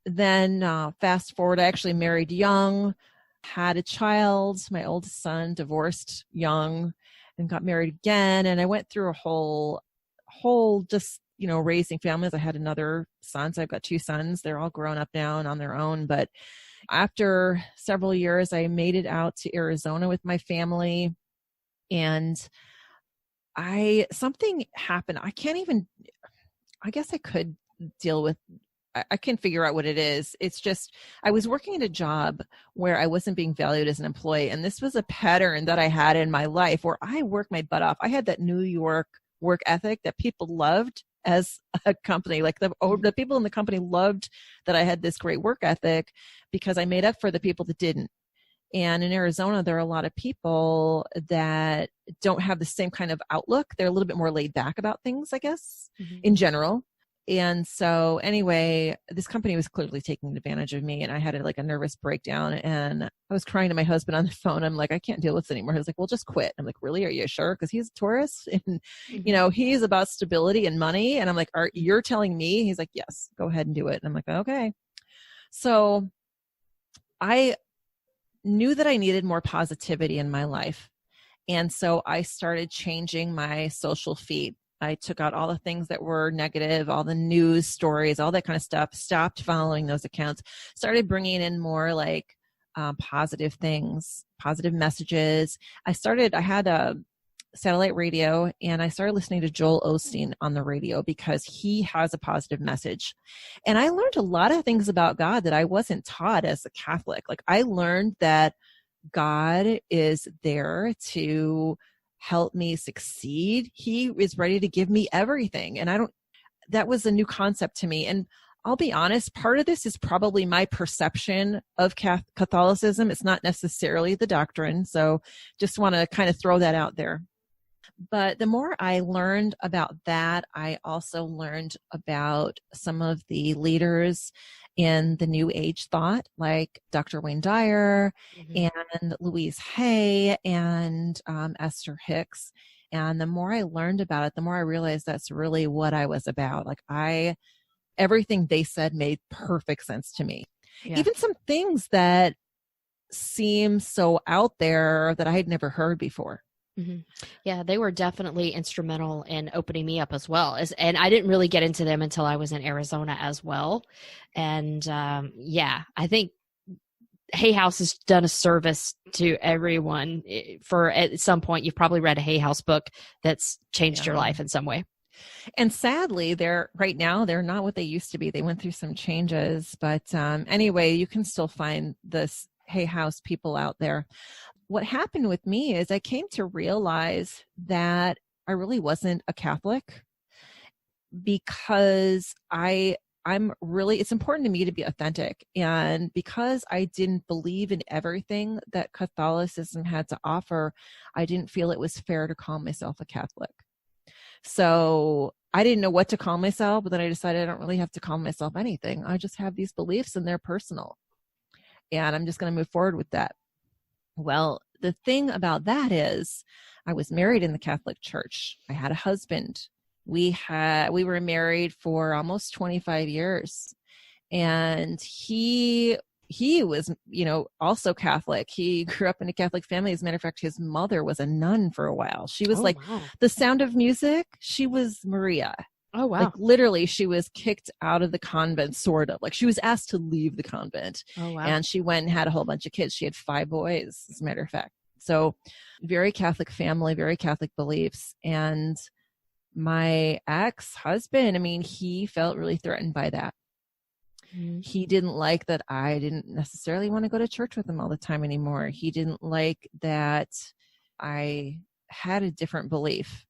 Then fast forward, I actually married young, had a child. My oldest son divorced young and got married again. And I went through a whole just, raising families. I had another son. So I've got 2 sons. They're all grown up now and on their own. But after several years, I made it out to Arizona with my family, and something happened. I guess I could deal with, I can figure out what it is. It's just, I was working at a job where I wasn't being valued as an employee. And this was a pattern that I had in my life where I worked my butt off. I had that New York work ethic that people loved as a company. Like the people in the company loved that I had this great work ethic because I made up for the people that didn't. And in Arizona, there are a lot of people that don't have the same kind of outlook. They're a little bit more laid back about things, I guess, in general. And so anyway, this company was clearly taking advantage of me, and I had a nervous breakdown, and I was crying to my husband on the phone. I'm like, I can't deal with this anymore. He was like, well, just quit. I'm like, really? Are you sure? Because he's a Taurus and, he's about stability and money. And I'm like, you're telling me? He's like, yes, go ahead and do it. And I'm like, okay. So I knew that I needed more positivity in my life. And so I started changing my social feed. I took out all the things that were negative, all the news stories, all that kind of stuff, stopped following those accounts, started bringing in more positive things, positive messages. I had satellite radio, and I started listening to Joel Osteen on the radio because he has a positive message. And I learned a lot of things about God that I wasn't taught as a Catholic. Like, I learned that God is there to help me succeed. He is ready to give me everything. And that was a new concept to me. And I'll be honest, part of this is probably my perception of Catholicism. It's not necessarily the doctrine. So just want to kind of throw that out there. But the more I learned about that, I also learned about some of the leaders in the New Age thought, like Dr. Wayne Dyer and Louise Hay and Esther Hicks. And the more I learned about it, the more I realized that's really what I was about. Like, everything they said made perfect sense to me. Yeah. Even some things that seem so out there that I had never heard before. Mm-hmm. Yeah, they were definitely instrumental in opening me up as well. And I didn't really get into them until I was in Arizona as well. And I think Hay House has done a service to everyone. For at some point, you've probably read a Hay House book that's changed your life in some way. And sadly, right now, they're not what they used to be. They went through some changes. But anyway, you can still find this Hay House people out there. What happened with me is I came to realize that I really wasn't a Catholic, because it's important to me to be authentic. And because I didn't believe in everything that Catholicism had to offer, I didn't feel it was fair to call myself a Catholic. So I didn't know what to call myself, but then I decided I don't really have to call myself anything. I just have these beliefs and they're personal. And I'm just going to move forward with that. Well, the thing about that is I was married in the Catholic Church. I had a husband. We were married for almost 25 years. And he was, also Catholic. He grew up in a Catholic family. As a matter of fact, his mother was a nun for a while. She was The Sound of Music. She was Maria. Oh, wow. Like, literally, she was kicked out of the convent, sort of. Like, she was asked to leave the convent. Oh, wow. And she went and had a whole bunch of kids. She had 5 boys, as a matter of fact. So very Catholic family, very Catholic beliefs. And my ex-husband, he felt really threatened by that. Mm-hmm. He didn't like that I didn't necessarily want to go to church with him all the time anymore. He didn't like that I had a different belief.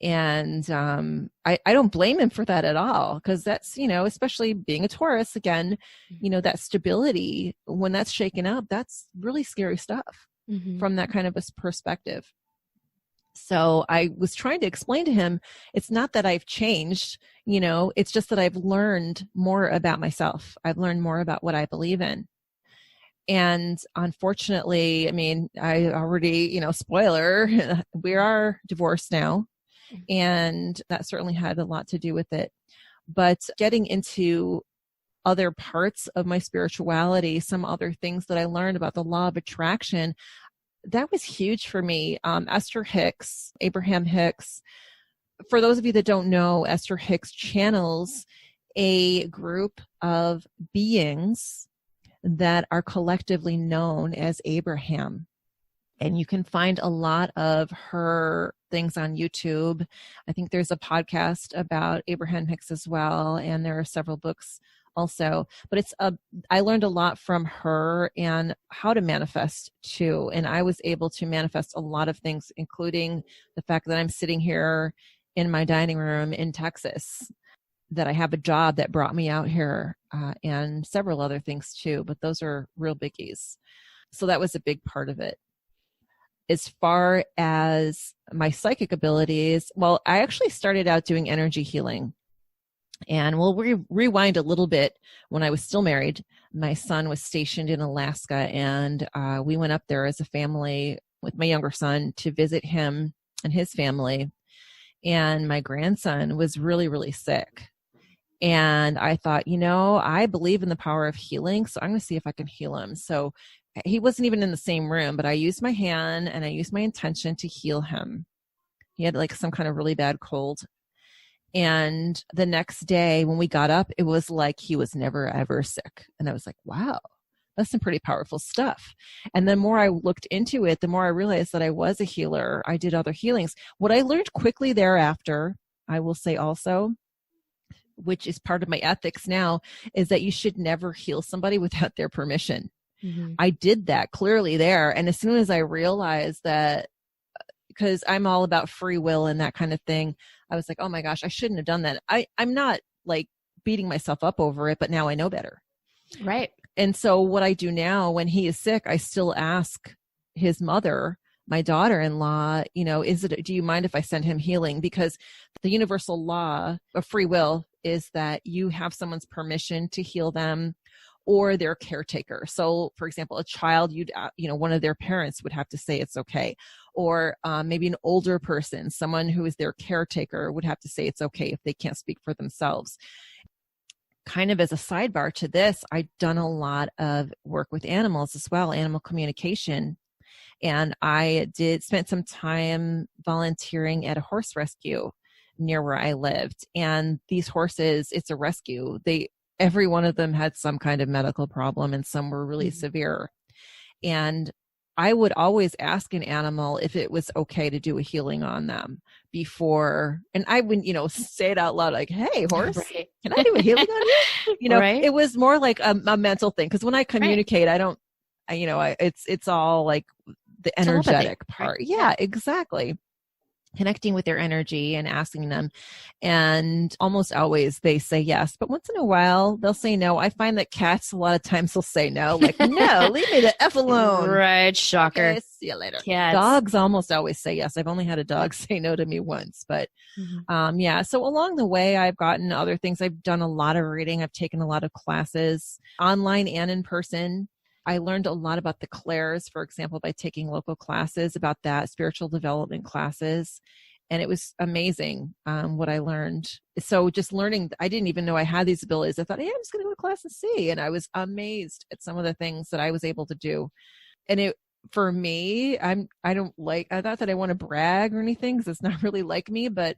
And I don't blame him for that at all, because that's, especially being a Taurus, again, that stability, when that's shaken up, that's really scary stuff from that kind of a perspective. So I was trying to explain to him, it's not that I've changed, it's just that I've learned more about myself. I've learned more about what I believe in. And unfortunately, I already, spoiler, we are divorced now. And that certainly had a lot to do with it. But getting into other parts of my spirituality, some other things that I learned about the law of attraction, that was huge for me. Esther Hicks, Abraham Hicks. For those of you that don't know, Esther Hicks channels a group of beings that are collectively known as Abraham. And you can find a lot of her things on YouTube. I think there's a podcast about Abraham Hicks as well, and there are several books also. But I learned a lot from her and how to manifest too. And I was able to manifest a lot of things, including the fact that I'm sitting here in my dining room in Texas, that I have a job that brought me out here, and several other things too. But those are real biggies. So that was a big part of it. As far as my psychic abilities, well, I actually started out doing energy healing. And we'll rewind a little bit. When I was still married, my son was stationed in Alaska, and we went up there as a family with my younger son to visit him and his family. And my grandson was really, really sick. And I thought, I believe in the power of healing, so I'm going to see if I can heal him. So he wasn't even in the same room, but I used my hand and I used my intention to heal him. He had like some kind of really bad cold. And the next day when we got up, it was like he was never, ever sick. And I was like, wow, That's some pretty powerful stuff. And the more I looked into it, the more I realized that I was a healer. I did other healings. What I learned quickly thereafter, I will say also, which is part of my ethics now, is that you should never heal somebody without their permission. Mm-hmm. I did that clearly there. And as soon as I realized that, because I'm all about free will and that kind of thing, I was like, oh my gosh, I shouldn't have done that. I'm not like beating myself up over it, but now I know better. Right. And so what I do now when he is sick, I still ask his mother, my daughter-in-law, do you mind if I send him healing? Because the universal law of free will is that you have someone's permission to heal them or their caretaker. So for example, a child, one of their parents would have to say it's okay. Or maybe an older person, someone who is their caretaker would have to say it's okay if they can't speak for themselves. Kind of as a sidebar to this, I've done a lot of work with animals as well, animal communication. And I spent some time volunteering at a horse rescue near where I lived. And these horses, it's a rescue. Every one of them had some kind of medical problem and some were really severe. And I would always ask an animal if it was okay to do a healing on them before, and I wouldn't, say it out loud like, hey, horse, Right. can I do a healing on you? Right. It was more like a mental thing. Because when I communicate, it's all like the energetic part. Right? Yeah, exactly. Connecting with their energy and asking them. And almost always they say yes. But once in a while, they'll say no. I find that cats a lot of times will say no. Like, no, leave me the F alone. Right. Shocker. Okay, see you later. Cats. Dogs almost always say yes. I've only had a dog say no to me once. But yeah, so along the way, I've gotten other things. I've done a lot of reading. I've taken a lot of classes online and in person. I learned a lot about the clairs, for example, by taking local classes about that, spiritual development classes. And it was amazing what I learned. So just learning, I didn't even know I had these abilities. I thought, hey, I'm just going to go to class and see. And I was amazed at some of the things that I was able to do. And for me, I thought that I want to brag or anything because it's not really like me, but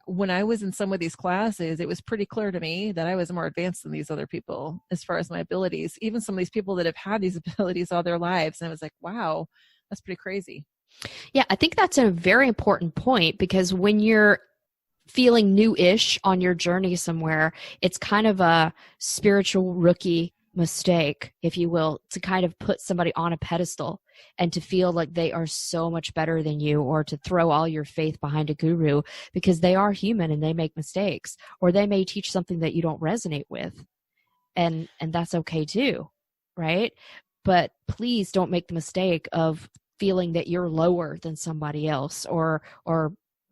when I was in some of these classes, it was pretty clear to me that I was more advanced than these other people as far as my abilities, even some of these people that have had these abilities all their lives. And I was like, wow, that's pretty crazy. Yeah, I think that's a very important point because when you're feeling new-ish on your journey somewhere, it's kind of a spiritual rookie mistake, if you will, to kind of put somebody on a pedestal and to feel like they are so much better than you, or to throw all your faith behind a guru, because they are human and they make mistakes, or they may teach something that you don't resonate with. And that's okay too, right? But please don't make the mistake of feeling that you're lower than somebody else, or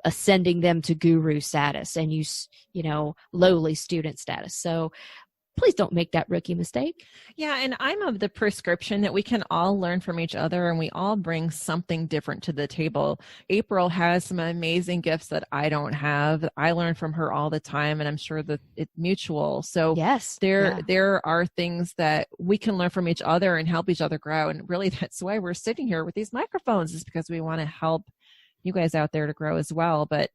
ascending them to guru status and lowly student status. So please don't make that rookie mistake. Yeah, and I'm of the prescription that we can all learn from each other and we all bring something different to the table. April has some amazing gifts that I don't have. I learn from her all the time, and I'm sure that it's mutual. So yes, there are things that we can learn from each other and help each other grow. And really, that's why we're sitting here with these microphones, is because we want to help you guys out there to grow as well. But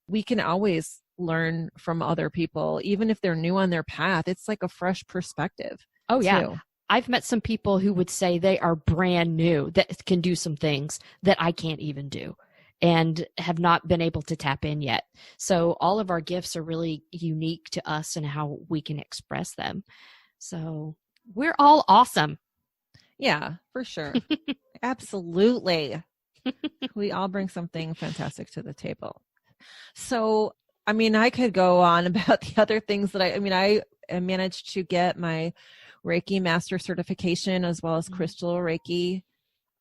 we can always learn from other people, even if they're new on their path. It's like a fresh perspective. Oh yeah. too. I've met some people who would say they are brand new that can do some things that I can't even do and have not been able to tap in yet. So all of our gifts are really unique to us and how we can express them. So we're all awesome. Yeah, for sure. Absolutely. We all bring something fantastic to the table. So, I could go on about the other things that I managed to get my Reiki Master certification as well as Crystal Reiki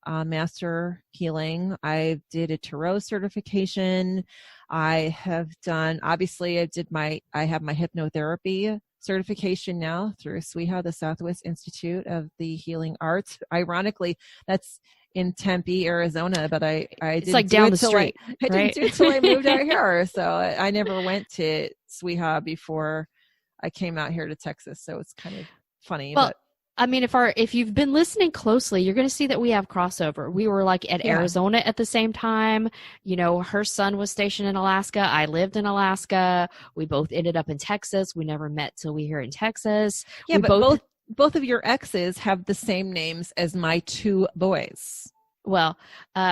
Master Healing. I did a Tarot certification. I have done, obviously I have my hypnotherapy certification now through SWIHA, the Southwest Institute of the Healing Arts. Ironically, that's in Tempe, Arizona, but I it's didn't like down the street. I didn't do it till I moved out here. So I never went to SWIHA before I came out here to Texas. So it's kind of funny. Well, if you've been listening closely, you're going to see that we have crossover. We were like at Arizona at the same time. Her son was stationed in Alaska. I lived in Alaska. We both ended up in Texas. We never met till we here in Texas. Yeah, we but both of your exes have the same names as my two boys. Well,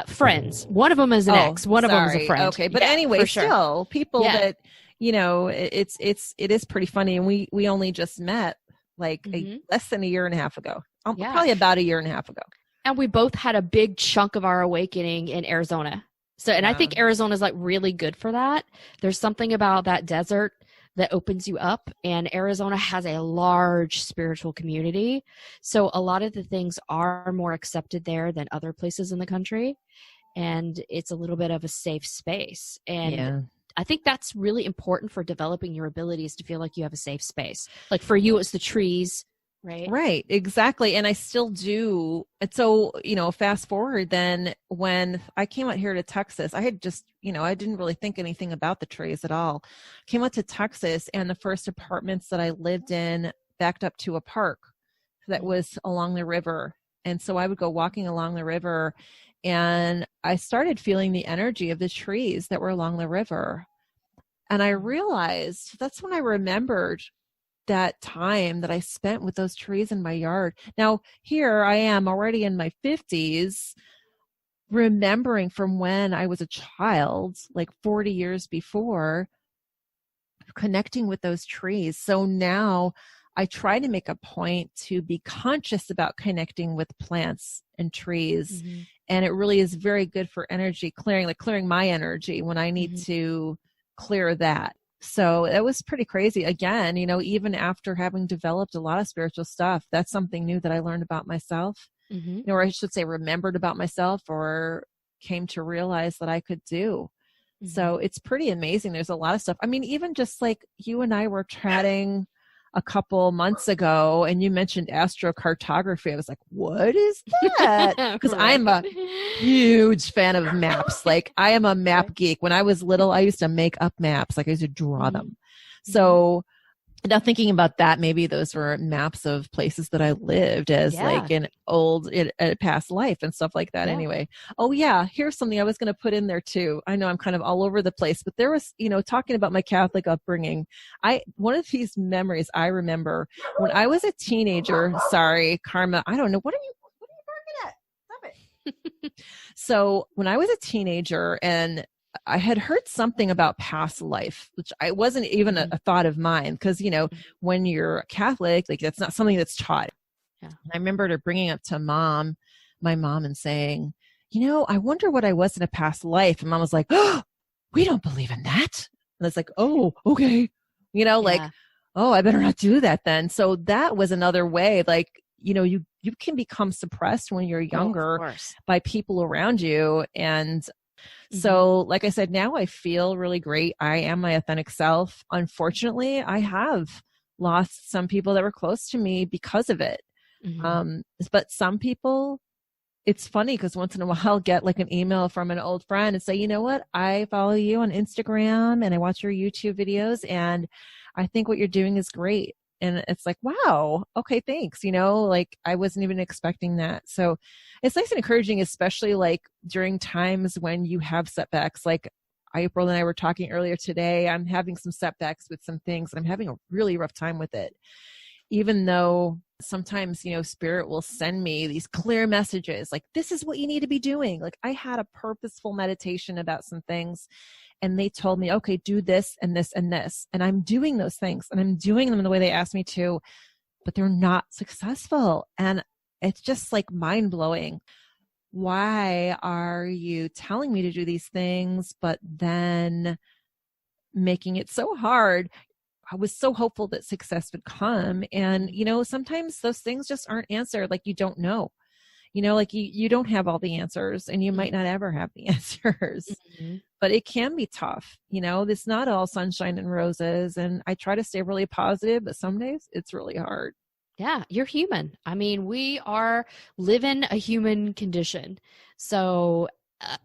friends. One of them is an ex. One of them is a friend. Okay, but Yeah, anyway, for sure. still people Yeah. that it is pretty funny, and we only just met like less than a year and a half ago. Yeah. Probably about a year and a half ago. And we both had a big chunk of our awakening in Arizona. So, and I think Arizona is like really good for that. There's something about that desert that opens you up, and Arizona has a large spiritual community. So a lot of the things are more accepted there than other places in the country. And it's a little bit of a safe space. And I think that's really important for developing your abilities, to feel like you have a safe space. Like for you, it's the trees. Right, exactly. And I still do. And so, fast forward then, when I came out here to Texas, I had just, I didn't really think anything about the trees at all. Came out to Texas, and the first apartments that I lived in backed up to a park that was along the river. And so I would go walking along the river, and I started feeling the energy of the trees that were along the river. And I realized, that's when I remembered that time that I spent with those trees in my yard. Now, here I am already in my 50s, remembering from when I was a child, like 40 years before, connecting with those trees. So now I try to make a point to be conscious about connecting with plants and trees. And it really is very good for energy clearing, like clearing my energy when I need to clear that. So it was pretty crazy. Again, even after having developed a lot of spiritual stuff, that's something new that I learned about myself, or I should say remembered about myself, or came to realize that I could do. So it's pretty amazing. There's a lot of stuff. I mean, even just like you and I were chatting a couple months ago, and you mentioned astrocartography. I was like, what is that? Because I'm a huge fan of maps. Like, I am a map geek. When I was little, I used to make up maps. Like, I used to draw them. So now thinking about that, maybe those were maps of places that I lived as like an past life and stuff like that. Anyway. Oh yeah. Here's something I was going to put in there too. I know I'm kind of all over the place, but there was, talking about my Catholic upbringing. One of these memories I remember when I was a teenager, sorry, Karma, I don't know. What are you barking at? Stop it. So when I was a teenager, and I had heard something about past life, which I wasn't even a thought of mine, because, when you're Catholic, like, that's not something that's taught. I remember bringing up to my mom, and saying, I wonder what I was in a past life. And Mom was like, oh, we don't believe in that. And it's like, oh, okay. Oh, I better not do that then. So that was another way, like, you can become suppressed when you're younger by people around you. And so, like I said, now I feel really great. I am my authentic self. Unfortunately, I have lost some people that were close to me because of it. But some people, it's funny because once in a while I'll get like an email from an old friend and say, you know what, I follow you on Instagram and I watch your YouTube videos, and I think what you're doing is great. And it's like, wow, okay, thanks. Like, I wasn't even expecting that. So it's nice and encouraging, especially like during times when you have setbacks. Like April and I were talking earlier today, I'm having some setbacks with some things, and I'm having a really rough time with it. Even though sometimes, Spirit will send me these clear messages, like, this is what you need to be doing. Like, I had a purposeful meditation about some things, and they told me, okay, do this and this and this. And I'm doing those things, and I'm doing them the way they asked me to, but they're not successful. And it's just like mind blowing. Why are you telling me to do these things, but then making it so hard? I was so hopeful that success would come. And, sometimes those things just aren't answered. Like, you don't know, like you don't have all the answers, and you might not ever have the answers, but it can be tough. It's not all sunshine and roses. And I try to stay really positive, but some days it's really hard. Yeah, you're human. I mean, we are living a human condition. So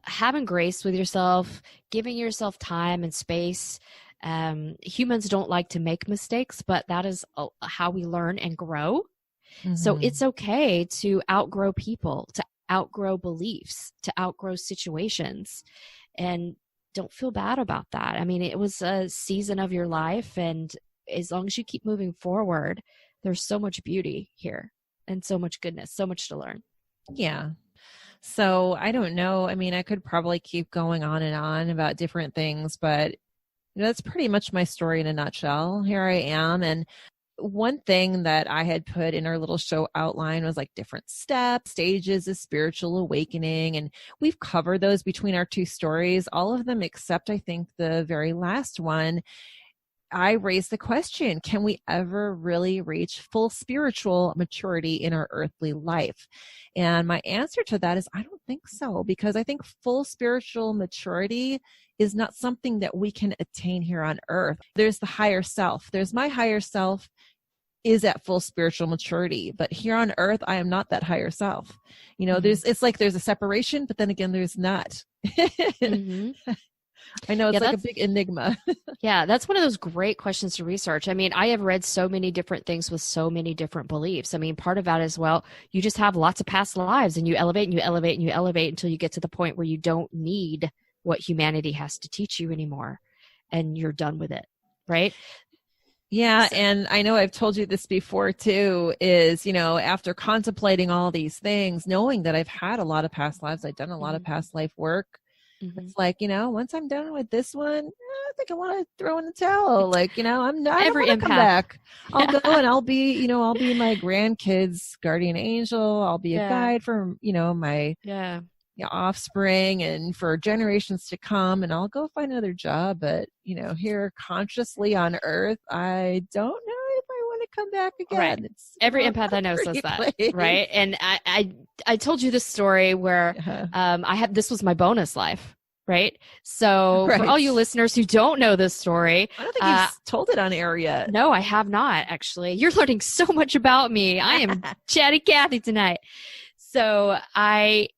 having grace with yourself, giving yourself time and space. Humans don't like to make mistakes, but that is how we learn and grow. So it's okay to outgrow people, to outgrow beliefs, to outgrow situations, and don't feel bad about that. I mean, it was a season of your life, and as long as you keep moving forward, there's so much beauty here and so much goodness, so much to learn. Yeah. So I don't know. I mean, I could probably keep going on and on about different things, but that's pretty much my story in a nutshell. Here I am. And one thing that I had put in our little show outline was like different steps, stages of spiritual awakening. And we've covered those between our two stories, all of them except I think the very last one. I raised the question, can we ever really reach full spiritual maturity in our earthly life? And my answer to that is I don't think so, because I think full spiritual maturity is not something that we can attain here on earth. There's the higher self. There's my higher self is at full spiritual maturity, but here on earth, I am not that higher self. It's like there's a separation, but then again, there's not. Mm-hmm. I know it's like a big enigma. Yeah, that's one of those great questions to research. I mean, I have read so many different things with so many different beliefs. I mean, part of that is, well, you just have lots of past lives and you elevate and you elevate and you elevate until you get to the point where you don't need what humanity has to teach you anymore and you're done with it, right? Yeah. And I know I've told you this before too, is, after contemplating all these things, knowing that I've had a lot of past lives, I've done a lot of past life work. Mm-hmm. It's like, once I'm done with this one, I think I want to throw in the towel. Like, I'm not going to come back. I'll go and I'll be my grandkids' guardian angel. I'll be a guide for, my offspring and for generations to come. And I'll go find another job. But, here consciously on earth, I don't know if I want to come back again. Right. It's every empath I know says that, right? And I told you this story where this was my bonus life, right? So for all you listeners who don't know this story, I don't think you've told it on air yet. No, I have not actually. You're learning so much about me. I am Chatty Cathy tonight. So I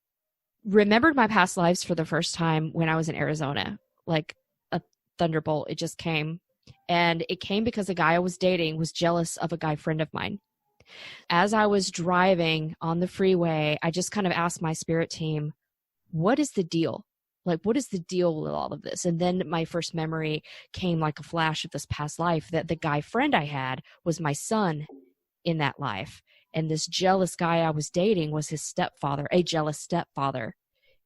remembered my past lives for the first time when I was in Arizona, like a thunderbolt. It just came. And it came because a guy I was dating was jealous of a guy friend of mine. As I was driving on the freeway, I just kind of asked my spirit team, what is the deal? Like, what is the deal with all of this? And then my first memory came like a flash of this past life, that the guy friend I had was my son in that life. And this jealous guy I was dating was his stepfather, a jealous stepfather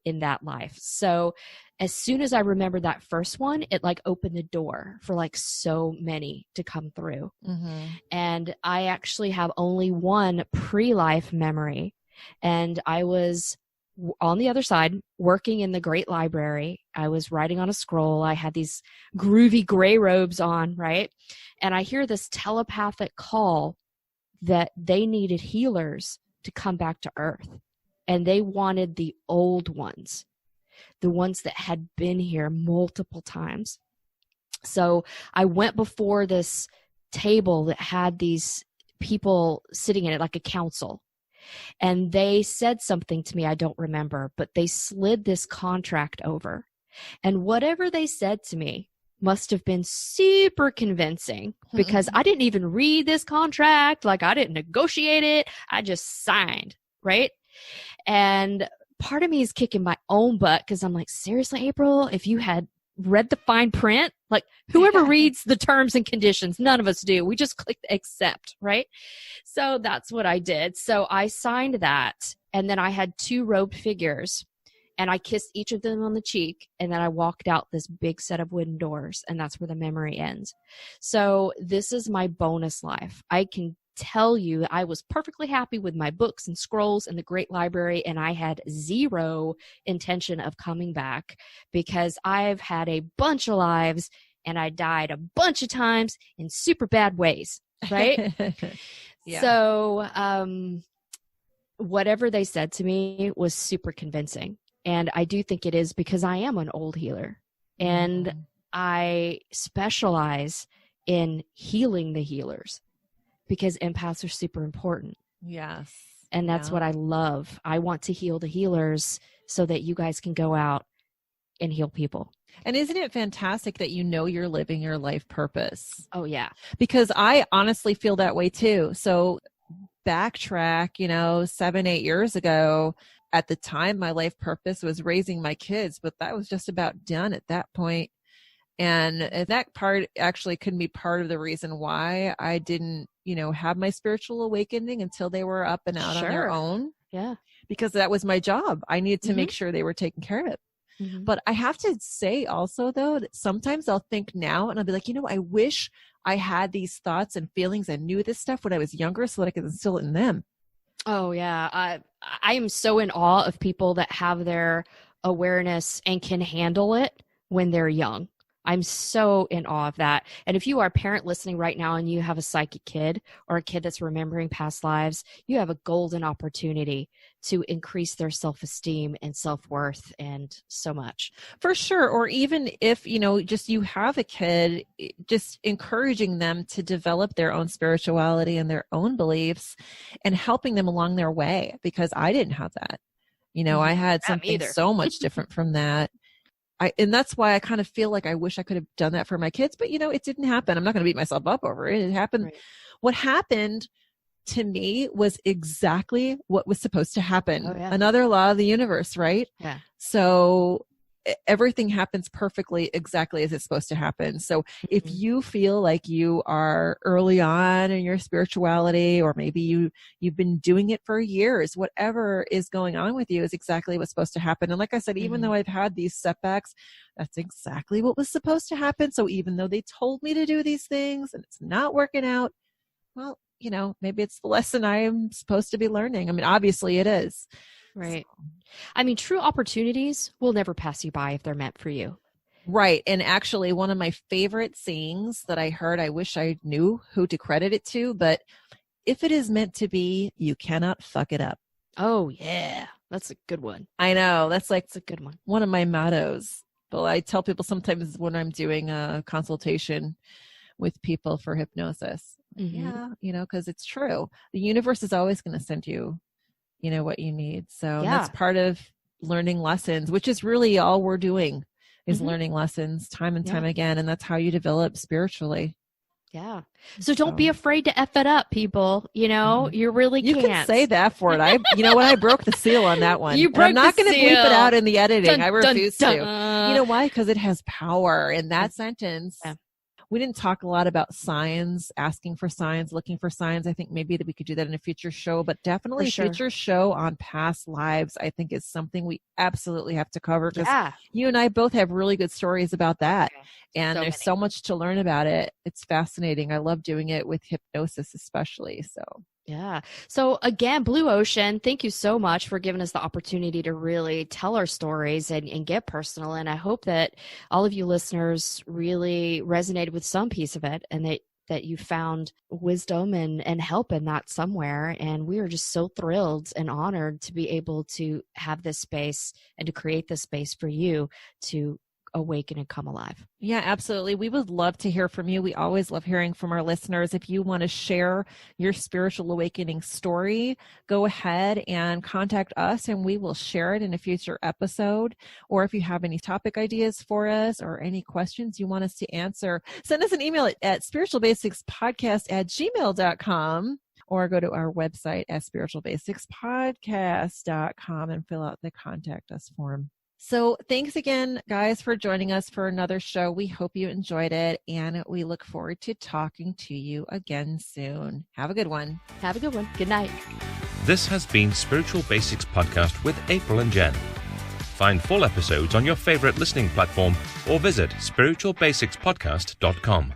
in that life. So as soon as I remembered that first one, it like opened the door for like so many to come through. Mm-hmm. And I actually have only one pre-life memory. And I was on the other side working in the great library. I was writing on a scroll. I had these groovy gray robes on, right? And I hear this telepathic call that they needed healers to come back to earth. And they wanted the old ones, the ones that had been here multiple times. So I went before this table that had these people sitting in it, like a council. And they said something to me I don't remember, but they slid this contract over. And whatever they said to me must have been super convincing, because I didn't even read this contract. Like, I didn't negotiate it. I just signed, right? And part of me is kicking my own butt because I'm like, seriously, April, if you had read the fine print, like whoever reads the terms and conditions, none of us do. We just click accept, right? So that's what I did. So I signed that, and then I had two robed figures, and I kissed each of them on the cheek, and then I walked out this big set of wooden doors, and that's where the memory ends. So this is my bonus life. I can tell you that I was perfectly happy with my books and scrolls in the great library, and I had zero intention of coming back because I've had a bunch of lives and I died a bunch of times in super bad ways, right? Yeah. So whatever they said to me was super convincing. And I do think it is because I am an old healer, and I specialize in healing the healers, because empaths are super important. Yes. And that's what I love. I want to heal the healers so that you guys can go out and heal people. And isn't it fantastic that you're living your life purpose? Oh, yeah. Because I honestly feel that way too. So backtrack, 7-8 years ago, at the time, my life purpose was raising my kids, but that was just about done at that point. And that part actually could be part of the reason why I didn't, have my spiritual awakening until they were up and out on their own. Yeah. Because that was my job. I needed to make sure they were taken care of. But I have to say also, though, that sometimes I'll think now and I'll be like, I wish I had these thoughts and feelings and knew this stuff when I was younger so that I could instill it in them. Oh, yeah. I am so in awe of people that have their awareness and can handle it when they're young. I'm so in awe of that. And if you are a parent listening right now and you have a psychic kid or a kid that's remembering past lives, you have a golden opportunity to increase their self-esteem and self-worth and so much. For sure. Or even if, just you have a kid, just encouraging them to develop their own spirituality and their own beliefs and helping them along their way, because I didn't have that. I had something so much different from that. And that's why I kind of feel like I wish I could have done that for my kids, but it didn't happen. I'm not going to beat myself up over it. It happened. Right. What happened to me was exactly what was supposed to happen. Oh, yeah. Another law of the universe, right? Yeah. So everything happens perfectly exactly as it's supposed to happen. So if you feel like you are early on in your spirituality, or maybe you've been doing it for years, whatever is going on with you is exactly what's supposed to happen. And like I said, even though I've had these setbacks, that's exactly what was supposed to happen. So even though they told me to do these things and it's not working out, well, maybe it's the lesson I am supposed to be learning. I mean, obviously it is. Right. So. True opportunities will never pass you by if they're meant for you. Right. And actually, one of my favorite sayings that I heard, I wish I knew who to credit it to, but if it is meant to be, you cannot fuck it up. Oh, yeah. That's a good one. I know. That's a good one. One of my mottos. Well, I tell people sometimes when I'm doing a consultation with people for hypnosis, yeah, because it's true. The universe is always going to send you what you need. So that's part of learning lessons, which is really all we're doing is learning lessons time and time again. And that's how you develop spiritually. Yeah. So don't be afraid to F it up, people. You really can't. You can say that for it. I broke the seal on that one. You broke I'm not the going to seal. bleep it out in the editing. Dun, I refuse dun, to. dun. You know why? Because it has power in that sentence. Yeah. We didn't talk a lot about signs, asking for signs, looking for signs. I think maybe that we could do that in a future show, but definitely a future show on past lives, I think, is something we absolutely have to cover, because you and I both have really good stories about that. Okay. And there's so much to learn about it. It's fascinating. I love doing it with hypnosis, especially. So. Yeah. So again, Blue Ocean, thank you so much for giving us the opportunity to really tell our stories and get personal. And I hope that all of you listeners really resonated with some piece of it, and that you found wisdom and help in that somewhere. And we are just so thrilled and honored to be able to have this space and to create this space for you to awaken and come alive. Yeah, absolutely. We would love to hear from you. We always love hearing from our listeners. If you want to share your spiritual awakening story, go ahead and contact us and we will share it in a future episode. Or if you have any topic ideas for us or any questions you want us to answer, send us an email at spiritualbasicspodcast@gmail.com. or go to our website at spiritualbasicspodcast.com and fill out the contact us form. So thanks again, guys, for joining us for another show. We hope you enjoyed it, and we look forward to talking to you again soon. Have a good one. Have a good one. Good night. This has been Spiritual Basics Podcast with April and Jen. Find full episodes on your favorite listening platform or visit spiritualbasicspodcast.com.